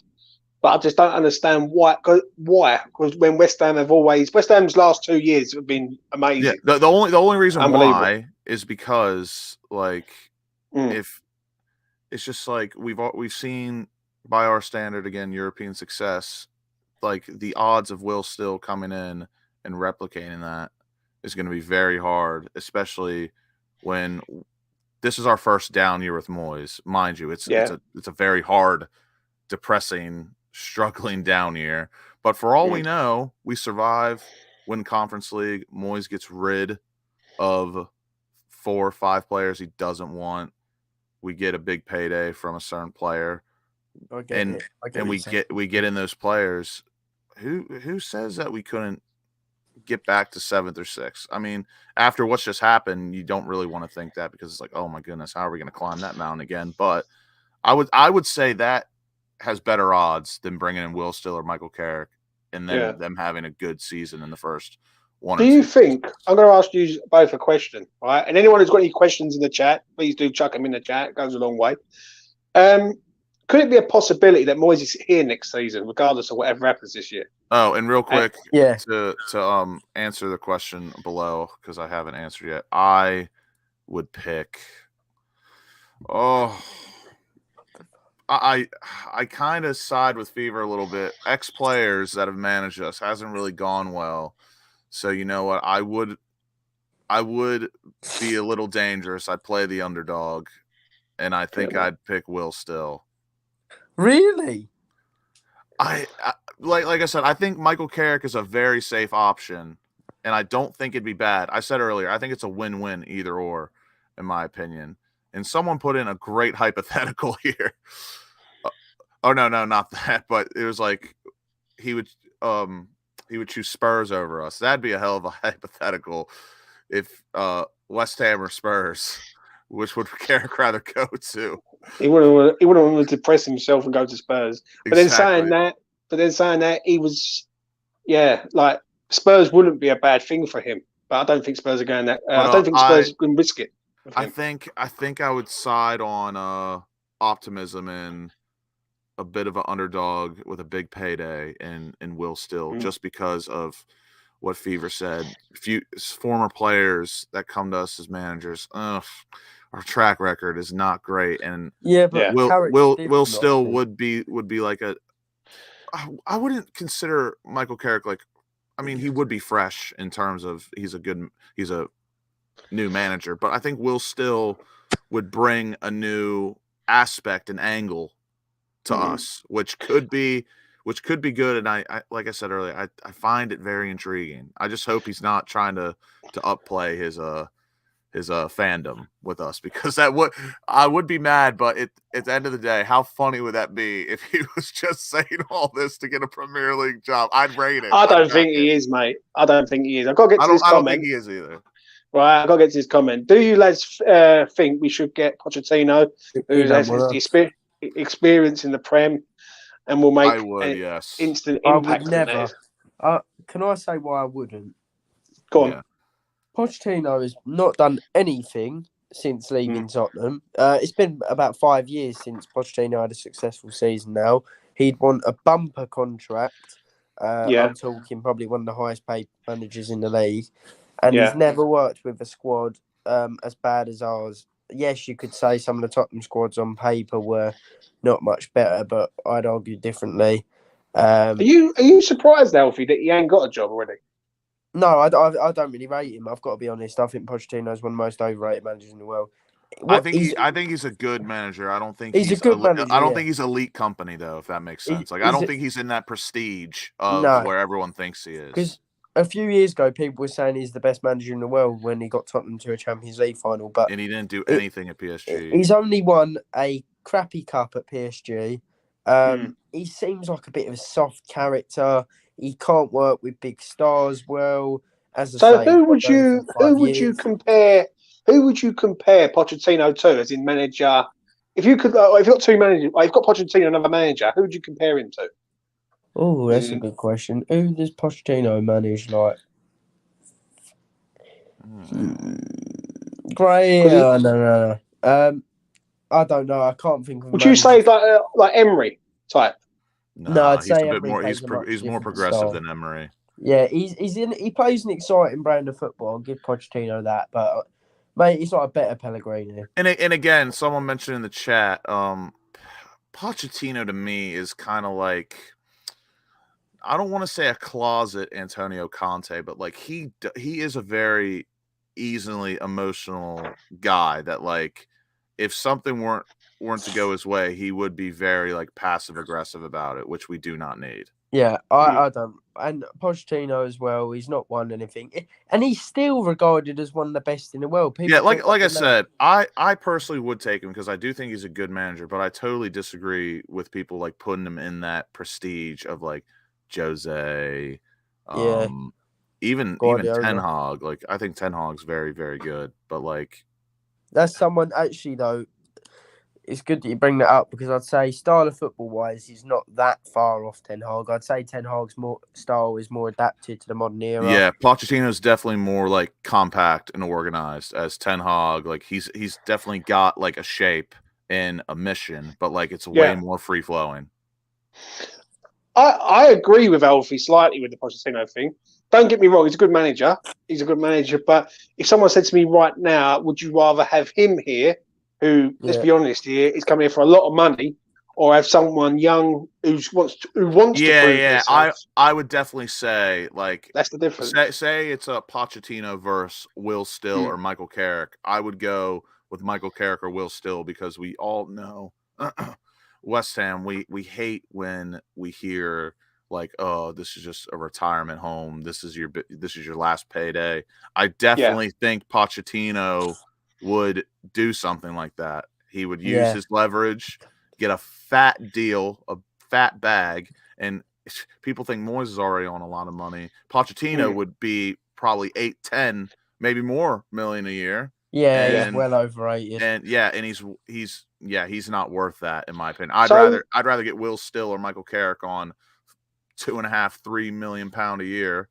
But I just don't understand why. Because when West Ham's last 2 years have been amazing. Yeah, the only reason why is because, like, if it's just like we've seen by our standard, again, European success, like the odds of Will Still coming in and replicating that is going to be very hard, especially when this is our first down year with Moyes. Mind you, it's a very hard, depressing, struggling down year. But for all we know, we survive, win Conference League. Moyes gets rid of 4 or 5 players he doesn't want. We get a big payday from a certain player. We get in those players. Who says that we couldn't get back to 7th or 6th? I mean, after what's just happened, you don't really want to think that, because it's like, oh my goodness, how are we going to climb that mountain again? But I would say that has better odds than bringing in Will Still or Michael Carrick and then them having a good season in the first one. Do you think, I'm going to ask you both a question, right? And anyone who's got any questions in the chat, please do chuck them in the chat. It goes a long way. Could it be a possibility that Moyes is here next season, regardless of whatever happens this year? Oh, and real quick, to answer the question below, because I haven't answered yet, I would pick. I kind of side with Fever a little bit. Ex-players that have managed us hasn't really gone well. So you know what? I would be a little dangerous. I'd play the underdog, and I think I'd pick Will Still. Really? I like I said, I think Michael Carrick is a very safe option, and I don't think it'd be bad. I said earlier, I think it's a win-win either or, in my opinion. and someone put in a great hypothetical here. Oh no, not that, but it was like he would choose Spurs over us. That'd be a hell of a hypothetical if West Ham or Spurs, which would Carrick rather go to? He wouldn't want to depress himself and go to Spurs. But Exactly. then saying that he was, like Spurs wouldn't be a bad thing for him. But I don't think Spurs are going that. I don't think Spurs can risk it. I think I would side on optimism and a bit of an underdog with a big payday and Will Still, just because of what Fever said. Few former players that come to us as managers, our track record is not great, and Will Still would be like a. I wouldn't consider Michael Carrick like. I mean, he would be fresh in terms of he's a new manager, but I think Will Still would bring a new aspect and angle to us, which could be good. And I like I said earlier, I find it very intriguing. I just hope he's not trying to upplay his fandom with us, because I would be mad. But at the end of the day, how funny would that be if he was just saying all this to get a Premier League job? I'd rate it. I don't think he is, mate. I don't think he is. I've got to get to this comment. I don't think he is either. Right, I've got to get to this comment. Do you lads think we should get Pochettino, who has experience in the Prem, and will make instant impact? I would never. Can I say why I wouldn't? Go on. Yeah. Pochettino has not done anything since leaving Tottenham. It's been about 5 years since Pochettino had a successful season now. He'd want a bumper contract. I'm talking probably one of the highest paid managers in the league. And he's never worked with a squad as bad as ours. Yes, you could say some of the Tottenham squads on paper were not much better, but I'd argue differently. Are you surprised, Alfie, that he ain't got a job already? No, I don't really rate him. I've got to be honest. I think Pochettino is one of the most overrated managers in the world. I think he's a good manager. I don't think he's a good manager. I don't think he's elite company though, if that makes sense. I don't think he's in that prestige of where everyone thinks he is. Because a few years ago, people were saying he's the best manager in the world when he got Tottenham to a Champions League final, and he didn't do anything at PSG. He's only won a crappy cup at PSG. He seems like a bit of a soft character. He can't work with big stars well. Who would you compare Pochettino to, as in manager? If you could, if you've got two managers, you've got Pochettino and another manager. Who would you compare him to? Oh, that's a good question. Who does Pochettino manage? Like, great. No. I don't know. I can't think of. Would you say like Emery type? No, I'd say a bit more. He's more progressive than Emery. Yeah, he plays an exciting brand of football. I'll give Pochettino that, but mate, he's not a better Pellegrini. And again, someone mentioned in the chat, Pochettino to me is kind of like, I don't want to say a closet Antonio Conte, but like he is a very easily emotional guy that, like, if something weren't to go his way, he would be very like passive aggressive about it, which we do not need. Yeah, I don't. And Pochettino as well, he's not won anything. And he's still regarded as one of the best in the world. People like I said, I personally would take him because I do think he's a good manager, but I totally disagree with people like putting him in that prestige of like Jose, even Ten Hag. Like, I think Ten Hag's very, very good, but like that's someone actually though. It's good that you bring that up because I'd say style of football-wise, he's not that far off Ten Hag. I'd say Ten Hag's style is more adapted to the modern era. Yeah, Pochettino's definitely more like compact and organized as Ten Hag. Like he's definitely got like a shape and a mission, but like it's way more free-flowing. I agree with Alfie slightly with the Pochettino thing. Don't get me wrong, he's a good manager. But if someone said to me right now, would you rather have him here, who, let's be honest here, is coming here for a lot of money, or have someone young who wants to prove themselves? I would definitely say, like, that's the difference. Say it's a Pochettino versus Will Still or Michael Carrick. I would go with Michael Carrick or Will Still because we all know West Ham. We hate when we hear like, oh, this is just a retirement home. This is your last payday. I definitely think Pochettino would do something like that. He would use his leverage, get a fat deal, a fat bag, and people think Moyes is already on a lot of money. Pochettino would be probably 8, 10, maybe more million a year. Yeah, he's well overrated. And he's not worth that in my opinion. I'd rather get Will Still or Michael Carrick on £2.5-3 million a year,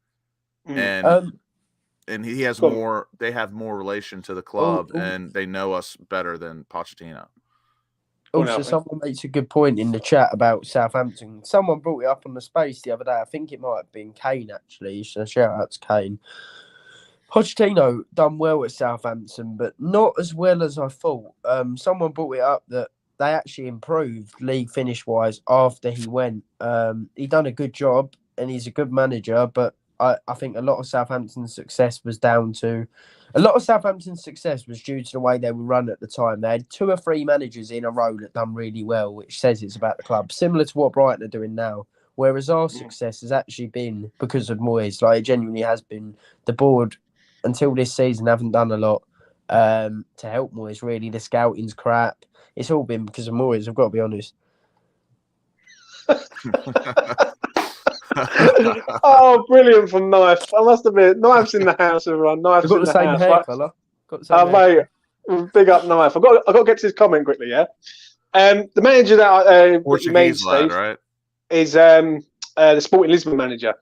and he has more. They have more relation to the club, and they know us better than Pochettino. Also, someone makes a good point in the chat about Southampton. Someone brought it up on the space the other day. I think it might have been Kane, actually. So shout out to Kane. Pochettino done well at Southampton, but not as well as I thought. Someone brought it up that they actually improved league finish-wise after he went. He done a good job, and he's a good manager, but I think a lot of Southampton's success was due to the way they were run at the time. They had 2 or 3 managers in a row that done really well, which says it's about the club, similar to what Brighton are doing now. Whereas our success has actually been because of Moyes. Like, it genuinely has been. The board, until this season, haven't done a lot to help Moyes, really. The scouting's crap. It's all been because of Moyes, I've got to be honest. Oh, brilliant from Knife. I must admit, Knife's in the house, everyone. Knife's in the same house. Hair, fella. Got the same hair. Mate, big up Knife. I've got to get to this comment quickly, yeah? The manager that you made, Steve, right? is the Sporting Lisbon manager.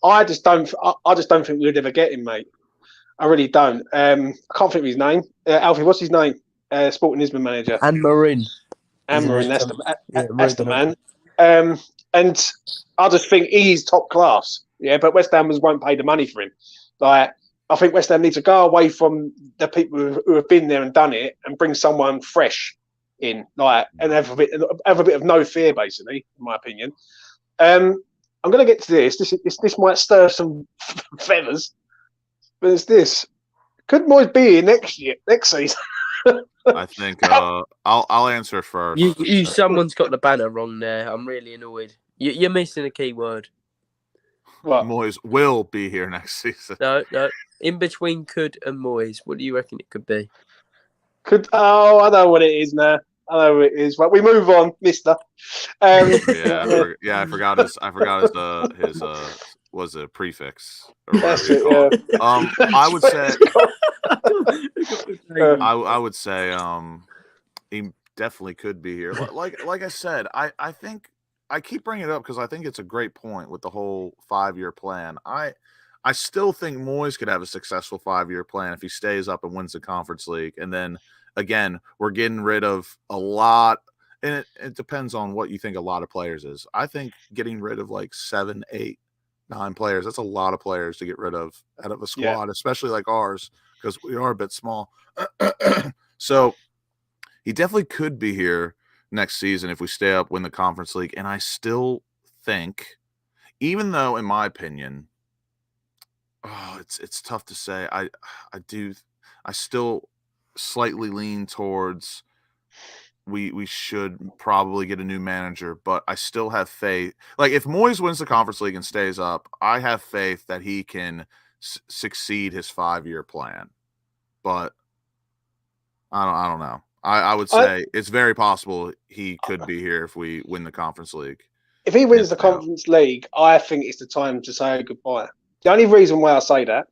I just don't think we'd ever get him, mate. I really don't. I can't think of his name. Alfie, what's his name? Sporting Lisbon manager. And Marin. That's the man. And I just think he's top class. Yeah, but West Ham won't pay the money for him. Like, I think West Ham needs to go away from the people who have been there and done it and bring someone fresh in, like, and have a bit of no fear, basically, in my opinion. I'm going to get to this. This might stir some feathers, but it's this: could Moyes be here next season? I think I'll answer first. Someone's got the banner wrong there. I'm really annoyed. You're missing a key word. What? Moyes will be here next season. No. In between could and Moyes, what do you reckon it could be? I know what it is now. I know what it is. Right, we move on, Mister. I forgot his was a prefix. That's it. Yeah. I would say he definitely could be here. Like I said, I think I keep bringing it up because I think it's a great point with the whole 5-year plan. I still think Moyes could have a successful 5-year plan if he stays up and wins the Conference League. And then again, we're getting rid of a lot, and it depends on what you think a lot of players is. I think getting rid of like 7, 8, 9 players, that's a lot of players to get rid of out of a squad, especially like ours, because we are a bit small. So he definitely could be here next season if we stay up, win the Conference League. And I still think, even though in my opinion, it's tough to say. I still slightly lean towards we should probably get a new manager, but I still have faith. Like, if Moyes wins the Conference League and stays up, I have faith that he can succeed his 5-year plan. But I don't know. I would say it's very possible he could be here if we win the Conference League. If he wins the Conference League, I think it's the time to say goodbye. The only reason why I say that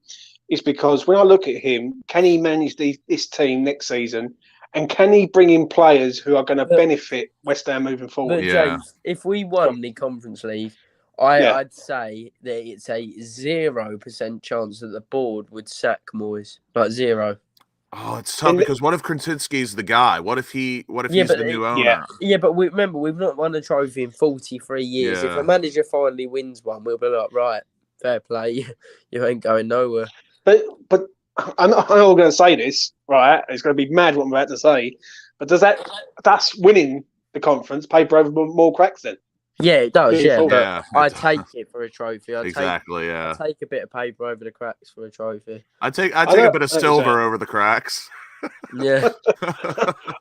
is because when I look at him, can he manage this team next season? And can he bring in players who are going to benefit West Ham moving forward? But James, if we won the Conference League, I'd say that it's a 0% chance that the board would sack Moyes. Like 0. Oh, it's tough because what if Krasinski's the guy? What if he's the new owner? Yeah, but remember, we've not won a trophy in 43 years. Yeah. If a manager finally wins one, we'll be like, right, fair play. You ain't going nowhere. But I'm not going to say this, right? It's going to be mad what I'm about to say. But that's winning the conference paper over more cracks then? Yeah, it does. Yeah, but I take it for a trophy. I take a bit of paper over the cracks for a trophy. I take a bit of silver over the cracks. Yeah,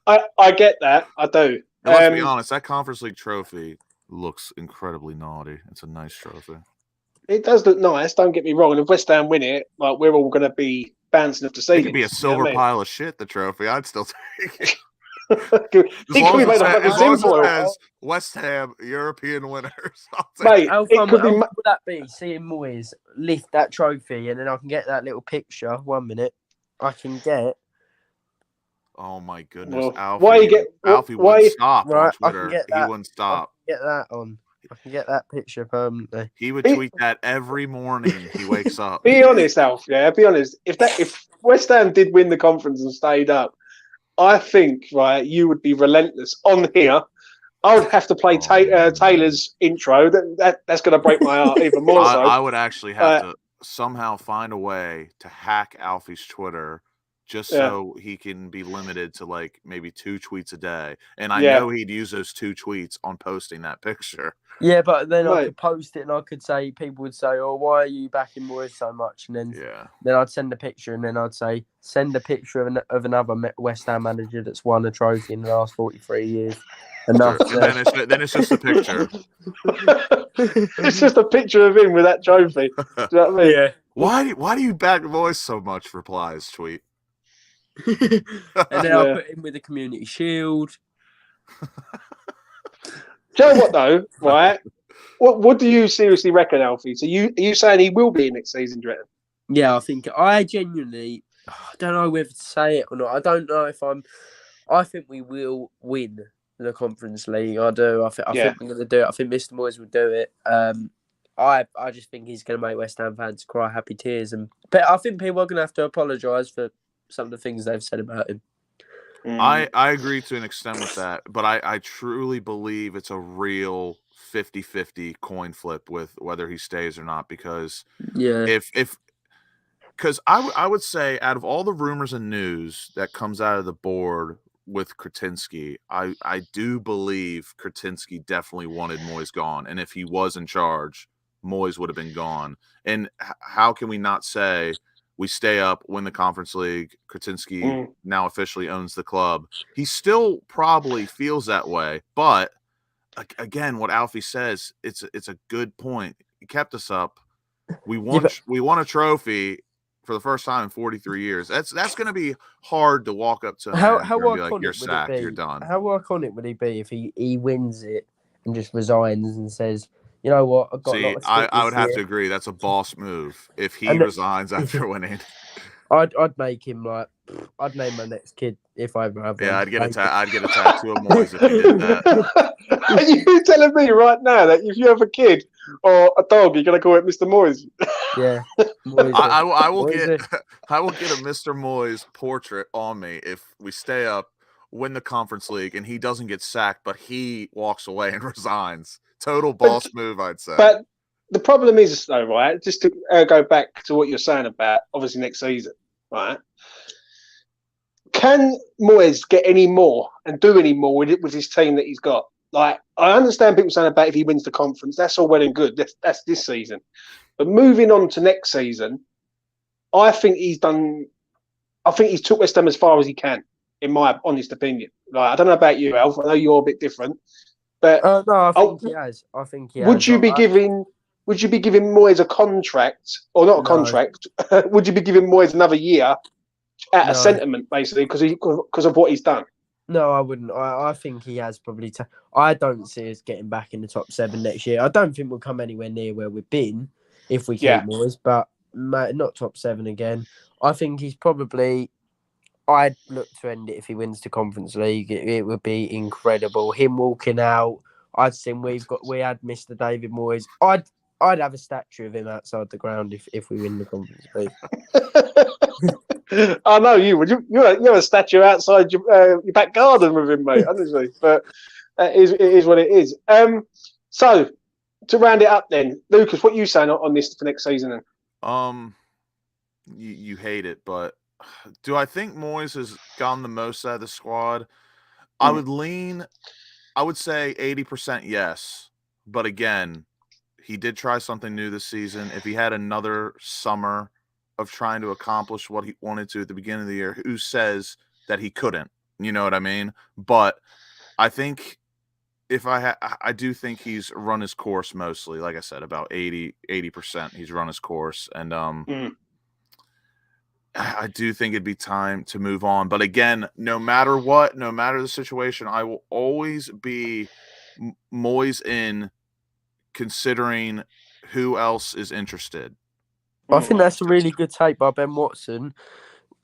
I get that. I do. And let's be honest, that Conference League trophy looks incredibly naughty. It's a nice trophy. It does look nice. Don't get me wrong. And if West Ham win it, like, we're all going to be bouncing off the It ceiling. could be a silver pile of shit, the trophy. I'd still take it. He could be made of fucking As long as it tinfoil. says West Ham European winners. I'll take Mate, it. How it fun, could how be. fun would that be? Seeing Moyes lift that trophy, and then I can get that little picture. 1 minute, I can get. Oh my goodness, Well, Alfie! why you get? Alfie Why? wouldn't stop on Right, I can Twitter. get He that. wouldn't stop. Get that on. I can get that picture permanently. He would tweet that every morning he wakes up. Be honest, Alf. Yeah, be honest. If West Ham did win the conference and stayed up, I think right you would be relentless on here. I would have to play Taylor's intro. That's going to break my heart even more. I would actually have to somehow find a way to hack Alfie's Twitter just so he can be limited to like maybe 2 tweets a day. And I know he'd use those 2 tweets on posting that picture. Yeah, but then I could post it and I could say, people would say, "Oh, why are you backing Moyes so much?" And then I'd send a picture and then I'd say, "Send a picture of another West Ham manager that's won a trophy in the last 43 years." Enough. And then it's just a picture. It's just a picture of him with that trophy. Do you know what I mean? Yeah. Why do you back Moyes so much? Replies tweet. And then I'll put him with the Community Shield. Do you know what though? Right? What do you seriously reckon, Alfie? So are you saying he will be next season, do you reckon? Yeah, I genuinely don't know whether to say it or not. I don't know if I think we will win the Conference League. I do. I think we're going to do it. I think Mr. Moyes will do it. I just think he's going to make West Ham fans cry happy tears. But I think people are going to have to apologise for some of the things they've said about him. I agree to an extent with that, but I truly believe it's a real 50-50 coin flip with whether he stays or not, because because I would say out of all the rumors and news that comes out of the board with Kretinsky, I do believe Kretinsky definitely wanted Moyes gone, and if he was in charge, Moyes would have been gone. And how can we not say we stay up, win the Conference League? Kretinsky now officially owns the club. He still probably feels that way, but again, what Alfie says, it's a good point. He kept us up. We won a trophy for the first time in 43 years. That's going to be hard to walk up to him and be like, "You're sacked. You're done." How iconic would he be if he wins it and just resigns and says, "You know what? I've got a lot of stick I would this have year." to agree. That's a boss move if he resigns after winning. I'd make him I'd name my next kid if I ever have one. Yeah, I'd get a tattoo of Moyes if he did that. Are you telling me right now that if you have a kid or a dog, you're going to call it Mr. Moyes? Yeah, Moyes. I will get a Mr. Moyes portrait on me if we stay up, win the Conference League, and he doesn't get sacked, but he walks away and resigns. Total boss move, I'd say. But the problem is, though, right? Just to go back to what you're saying about obviously next season, right? Can Moyes get any more and do any more with his team that he's got? Like, I understand people saying about if he wins the conference, that's all well and good. That's this season. But moving on to next season, I think he's took West Ham as far as he can, in my honest opinion. Like, I don't know about you, Alf. I know you're a bit different. But no, I think he has. I think he has. Would you be giving Moyes a contract, or not a contract? Would you be giving Moyes another year out of sentiment, basically, because of what he's done? No, I wouldn't. I think he has probably. I don't see us getting back in the top 7 next year. I don't think we'll come anywhere near where we've been if we keep Moyes, but not top 7 again. I think he's probably. I'd look to end it if he wins the Conference League. It would be incredible. Him walking out. I'd seen we had Mr. David Moyes. I'd have a statue of him outside the ground if we win the Conference League. I know you would. You have a statue outside your back garden with him, mate. Honestly, but it is what it is. So to round it up, then, Lucas, what are you saying on this for next season? Then, you hate it, but do I think Moyes has gotten the most out of the squad? I would say 80% yes, but again, he did try something new this season. If he had another summer of trying to accomplish what he wanted to at the beginning of the year, who says that he couldn't? You know what I mean? But I think I do think he's run his course mostly. Like I said, about 80%. He's run his course, and I do think it'd be time to move on. But again, no matter what, no matter the situation, I will always be Moyes in, considering who else is interested. I think that's a really good take by Ben Watson.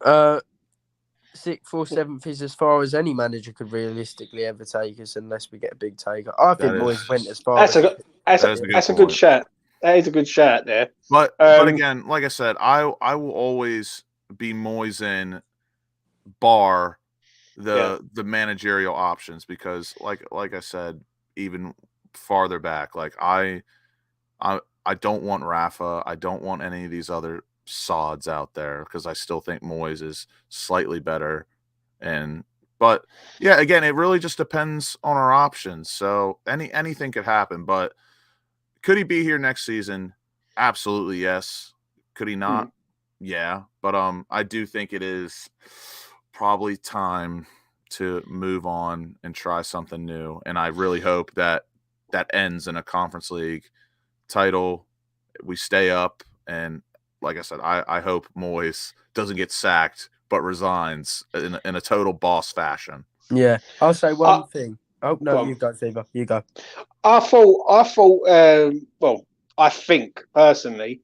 6th or 7th is as far as any manager could realistically ever take us, unless we get a big take. I think Moyes went as far. That's a good shout. That is a good shout there. But again, like I said, I will always be Moyes in, bar the managerial options, because like I said, even farther back, like I don't want Rafa. I don't want any of these other sods out there, because I still think Moyes is slightly better. But yeah, again, it really just depends on our options. So anything could happen. But could he be here next season? Absolutely, yes. Could he not? Yeah. But I do think it is probably time to move on and try something new. And I really hope that ends in a Conference League title. We stay up, and like I said, I hope Moyes doesn't get sacked but resigns in a total boss fashion. Yeah, I'll say one thing. Oh no, you go, Fever. You go. I thought. Well, I think personally,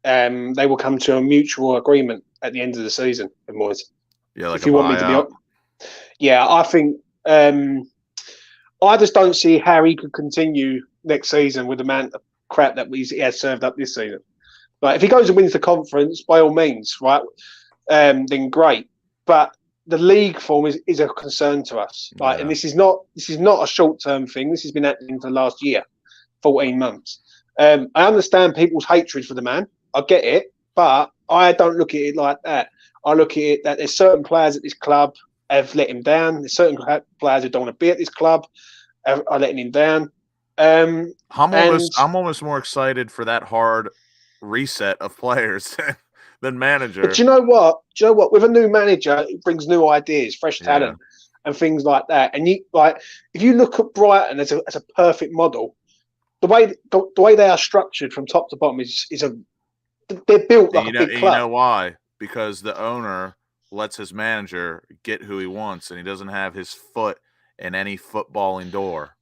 they will come to a mutual agreement at the end of the season with Moyes. Yeah, like if you want me to be. Yeah, I think. I just don't see how he could continue next season with the amount of crap that he has served up this season. Like, if he goes and wins the conference, by all means, right? Then great. But the league form is a concern to us. Like, and this is not a short term thing. This has been happening for the last year, 14 months. I understand people's hatred for the man. I get it, but I don't look at it like that. I look at it that there's certain players at this club have let him down. There's certain players who don't want to be at this club are letting him down. I'm almost more excited for that hard reset of players than manager. But do you know what? With a new manager, it brings new ideas, fresh talent, and things like that. And if you look at Brighton as a perfect model, the way they are structured from top to bottom they're built like a big club. You know why? Because the owner lets his manager get who he wants, and he doesn't have his foot in any footballing door.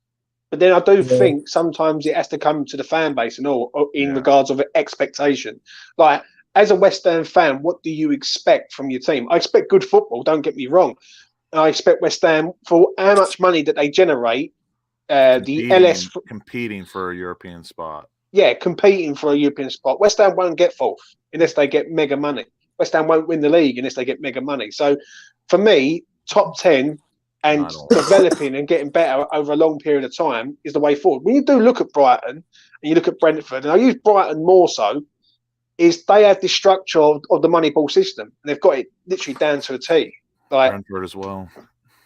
But then I do think sometimes it has to come to the fan base and all in regards of expectation. Like, as a West Ham fan, what do you expect from your team? I expect good football, don't get me wrong. I expect West Ham, for how much money that they generate, competing for a European spot. Yeah, competing for a European spot. West Ham won't get fourth unless they get mega money. West Ham won't win the league unless they get mega money. So, for me, top 10 and developing and getting better over a long period of time is the way forward. When you do look at Brighton and you look at Brentford, and I use Brighton more so, is they have this structure of the Moneyball system, and they've got it literally down to a T. Like, Brentford as well.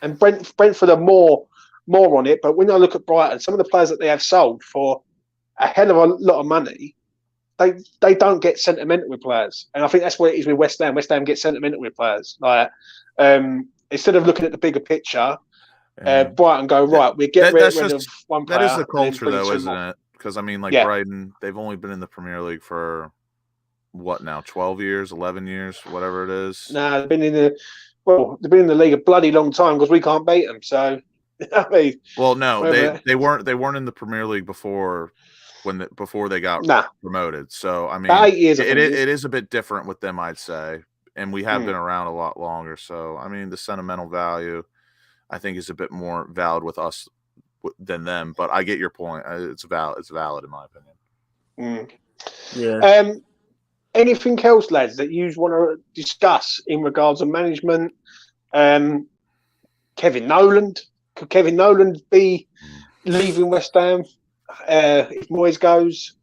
And Brentford are more on it. But when I look at Brighton, some of the players that they have sold for a hell of a lot of money, they don't get sentimental with players. And I think that's what it is with West Ham. West Ham gets sentimental with players. Like, instead of looking at the bigger picture, Brighton go, right, we get rid of one player. That is the culture, though, isn't it? Because, I mean, Brighton, they've only been in the Premier League for, what now, 12 years, 11 years, whatever it is? No, they've been in the league a bloody long time because we can't beat them. So, I mean, well, no, they weren't in the Premier League before they got promoted. So, I mean, 8 years it is a bit different with them, I'd say. And we have been around a lot longer. So, I mean, the sentimental value, I think, is a bit more valid with us than them. But I get your point. It's valid. It's valid in my opinion. Yeah. Anything else, lads, that you want to discuss in regards to management? Kevin Nolan. Could Kevin Nolan be leaving West Ham if Moyes goes?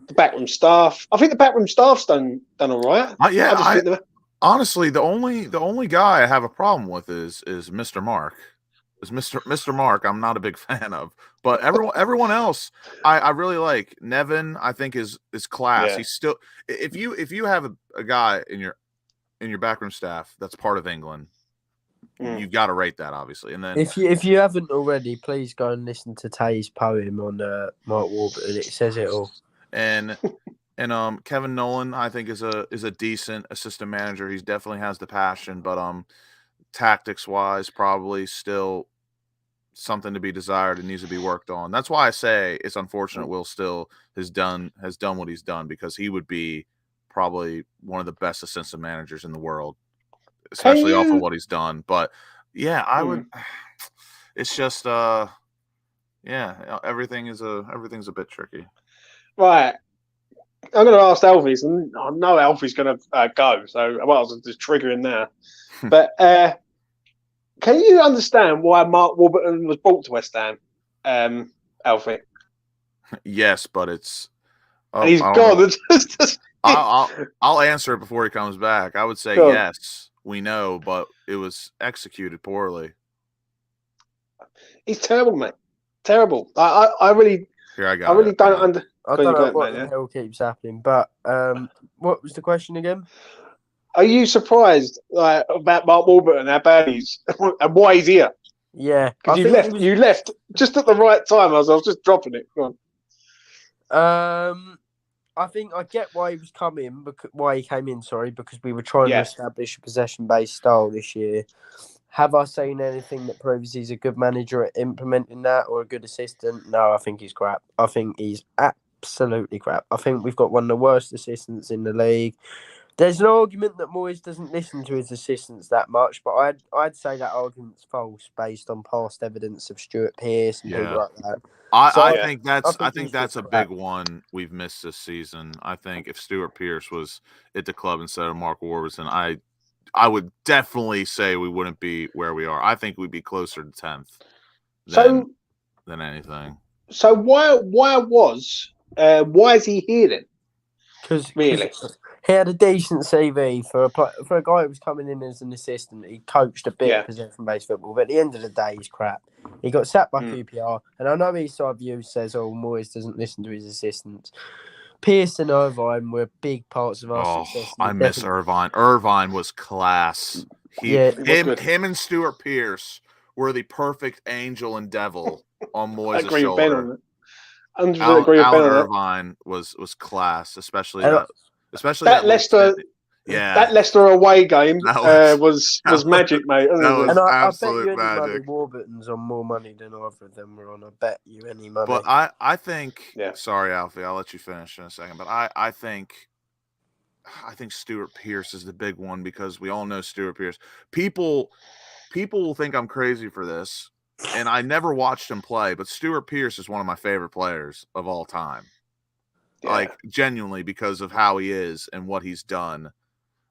The backroom staff. I think the backroom staff's done all right. Honestly, the only guy I have a problem with is Mr. Mark. Is Mr. Mark? I'm not a big fan of, but everyone else I really like. Nevin, I think is class. Yeah. He's still, if you have a guy in your backroom staff that's part of England, you've got to rate that, obviously. And then if you haven't already, please go and listen to Tay's poem on Mark Warburton. It says it all. And And Kevin Nolan, I think, is a decent assistant manager. He definitely has the passion, but tactics wise, probably still something to be desired and needs to be worked on. That's why I say it's unfortunate Will Still has done what he's done, because he would be probably one of the best assistant managers in the world, especially off of what he's done. But yeah, I would. It's just everything's a bit tricky. Right. I'm going to ask Alfie, and I know Alfie's going to go, so I was just triggering now. But can you understand why Mark Warburton was brought to West Ham, Alfie? Yes, but it's. And he's gone. I'll answer it before he comes back. I would say yes, we know, but it was executed poorly. He's terrible, mate. Terrible. I really. Here I go. I really don't understand. I don't know what the hell keeps happening, but what was the question again? Are you surprised about Mark Warburton, how bad he's, and why he's here? Yeah, because you left just at the right time. I was just dropping it. Go on. I think I get why he came in. Sorry, because we were trying to establish a possession-based style this year. Have I seen anything that proves he's a good manager at implementing that or a good assistant? No, I think he's crap. I think he's absolutely crap. I think we've got one of the worst assistants in the league. There's an argument that Moyes doesn't listen to his assistants that much, but I'd say that argument's false based on past evidence of Stuart Pearce and people like that. I think that's a big one we've missed this season. I think if Stuart Pearce was at the club instead of Mark Warburton, I would definitely say we wouldn't be where we are. I think we'd be closer to 10th than anything. So why is he here then? Because he had a decent CV for a guy who was coming in as an assistant. He coached a bit of possession-based football, but at the end of the day, he's crap. He got sacked by QPR, and I know his side view says, Moyes doesn't listen to his assistants. Pearce and Irvine were big parts of our success. I miss Irvine. Irvine was class. Him and Stuart Pearce were the perfect angel and devil on Moyes' shoulder. Alan Irvine was class, especially that Leicester. That Leicester away game was magic, mate. That was absolute I bet you any magic. money Warburton's on more money than either of them were on. I bet you any money. But I think. Sorry, Alfie. I'll let you finish in a second. But I think Stuart Pearce is the big one, because we all know Stuart Pearce. People will think I'm crazy for this, and I never watched him play. But Stuart Pearce is one of my favorite players of all time. Like, genuinely, because of how he is and what he's done.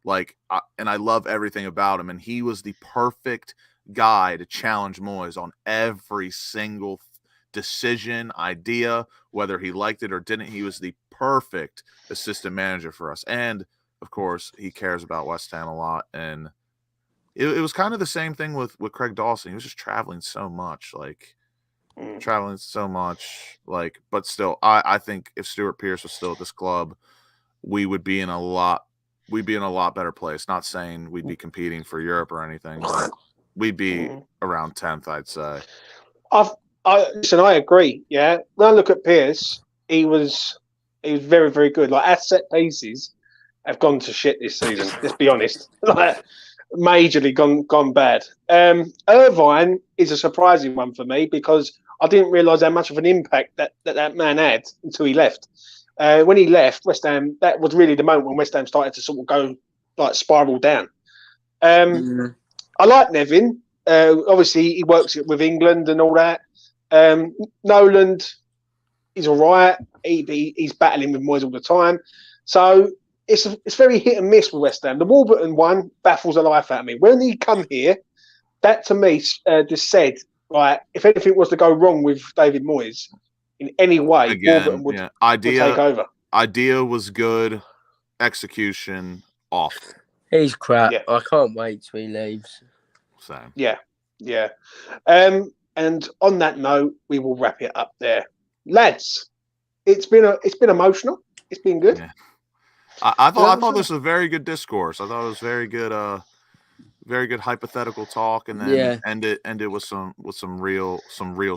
And I love everything about him. And he was the perfect guy to challenge Moyes on every single decision, idea, whether he liked it or didn't. He was the perfect assistant manager for us. And, of course, he cares about West Ham a lot. And it was kind of the same thing with Craig Dawson. He was just traveling so much. But still, I think if Stuart Pearce was still at this club, we would be in a lot better place. Not saying we'd be competing for Europe or anything, but we'd be around 10th, I'd say. Listen, I agree. Yeah, when I look at Pearce, he was very, very good. Like, our set pieces have gone to shit this season. Let's be honest. Majorly gone bad. Irvine is a surprising one for me, because I didn't realise how much of an impact that man had until he left. When he left West Ham, that was really the moment when West Ham started to sort of go spiral down. I like Nevin. Obviously, he works with England and all that. Noland is all right. He's battling with Moyes all the time. So it's very hit and miss with West Ham. The Warburton one baffles the life out of me. When he come here, that to me just said, if anything was to go wrong with David Moyes in any way, Warburton would take over. Idea was good. Execution off. He's crap. Yeah. I can't wait till he leaves. Same. Yeah. And on that note, we will wrap it up there, lads. It's been emotional. It's been good. Yeah. I thought this was a very good discourse. I thought it was very good. very good hypothetical talk, and then end it with some real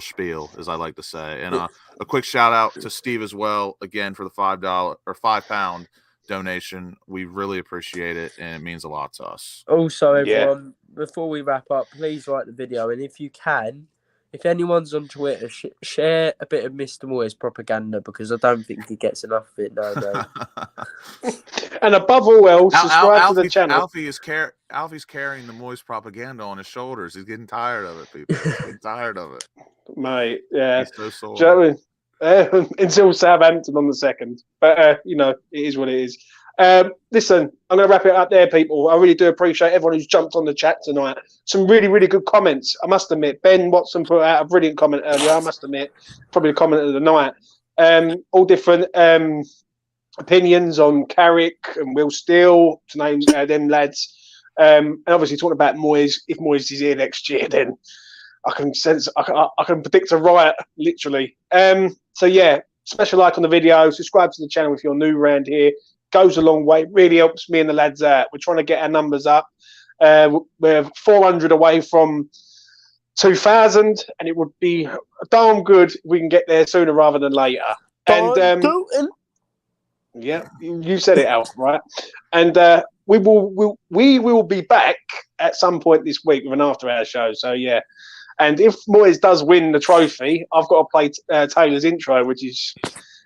spiel, as I like to say. And a quick shout out to Steve as well, again, for the $5 or £5 donation. We really appreciate it, and it means a lot to us. Also, everyone, before we wrap up, please like the video, and if you can, if anyone's on Twitter, share a bit of Mr. Moyes propaganda, because I don't think he gets enough of it nowadays. And above all else, subscribe to the channel. Alfie's carrying the Moyes propaganda on his shoulders. He's getting tired of it, people. He's getting tired of it. Mate, yeah. He's so sore. Do you know what I mean? Until Southampton on the 2nd. But, you know, it is what it is. Listen, I'm going to wrap it up there, people. I really do appreciate everyone who's jumped on the chat tonight. Some really, really good comments, I must admit. Ben Watson put out a brilliant comment earlier, I must admit. Probably the comment of the night. All different opinions on Carrick and Will Steele, to name them lads. And obviously talking about Moyes. If Moyes is here next year, then I can predict a riot, literally. So yeah, special like on the video. Subscribe to the channel if you're new around here. Goes a long way. Really helps me and the lads out. We're trying to get our numbers up. We're 400 away from 2,000, and it would be darn good if we can get there sooner rather than later. And yeah, you said it, Alf, right? And we will be back at some point this week with an after-hours show. So yeah, and if Moyes does win the trophy, I've got to play Taylor's intro, which is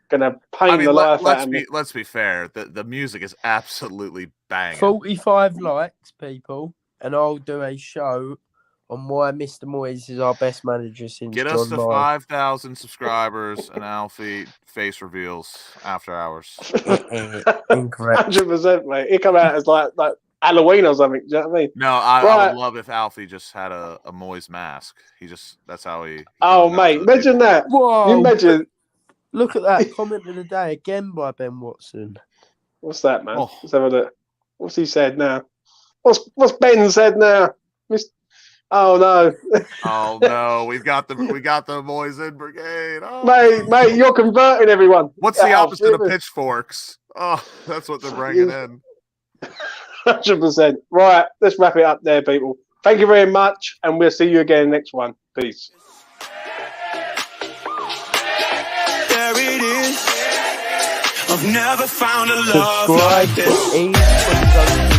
going to pain the life out of me. Let's be fair. The music is absolutely banging. 45 likes, people, and I'll do a show on why Mr. Moyes is our best manager since Get us to 5,000 subscribers and Alfie face reveals after hours. Incorrect. 100%, mate. It come out as like Halloween or something. Do you know what I mean? No, I would love if Alfie just had a Moyes mask. That's how he mate, imagine that. Whoa. You imagine. Look at that comment of the day again by Ben Watson. What's that, man? Let's have a look. What's he said now? What's Ben said now? Oh no! Oh no! We got the Moyes in brigade. Oh. Mate, you're converting everyone. What's the opposite of pitchforks? Oh, that's what they're bringing in. 100%. Right, let's wrap it up there, people. Thank you very much, and we'll see you again next one. Peace. There it is. I've never found a love like this.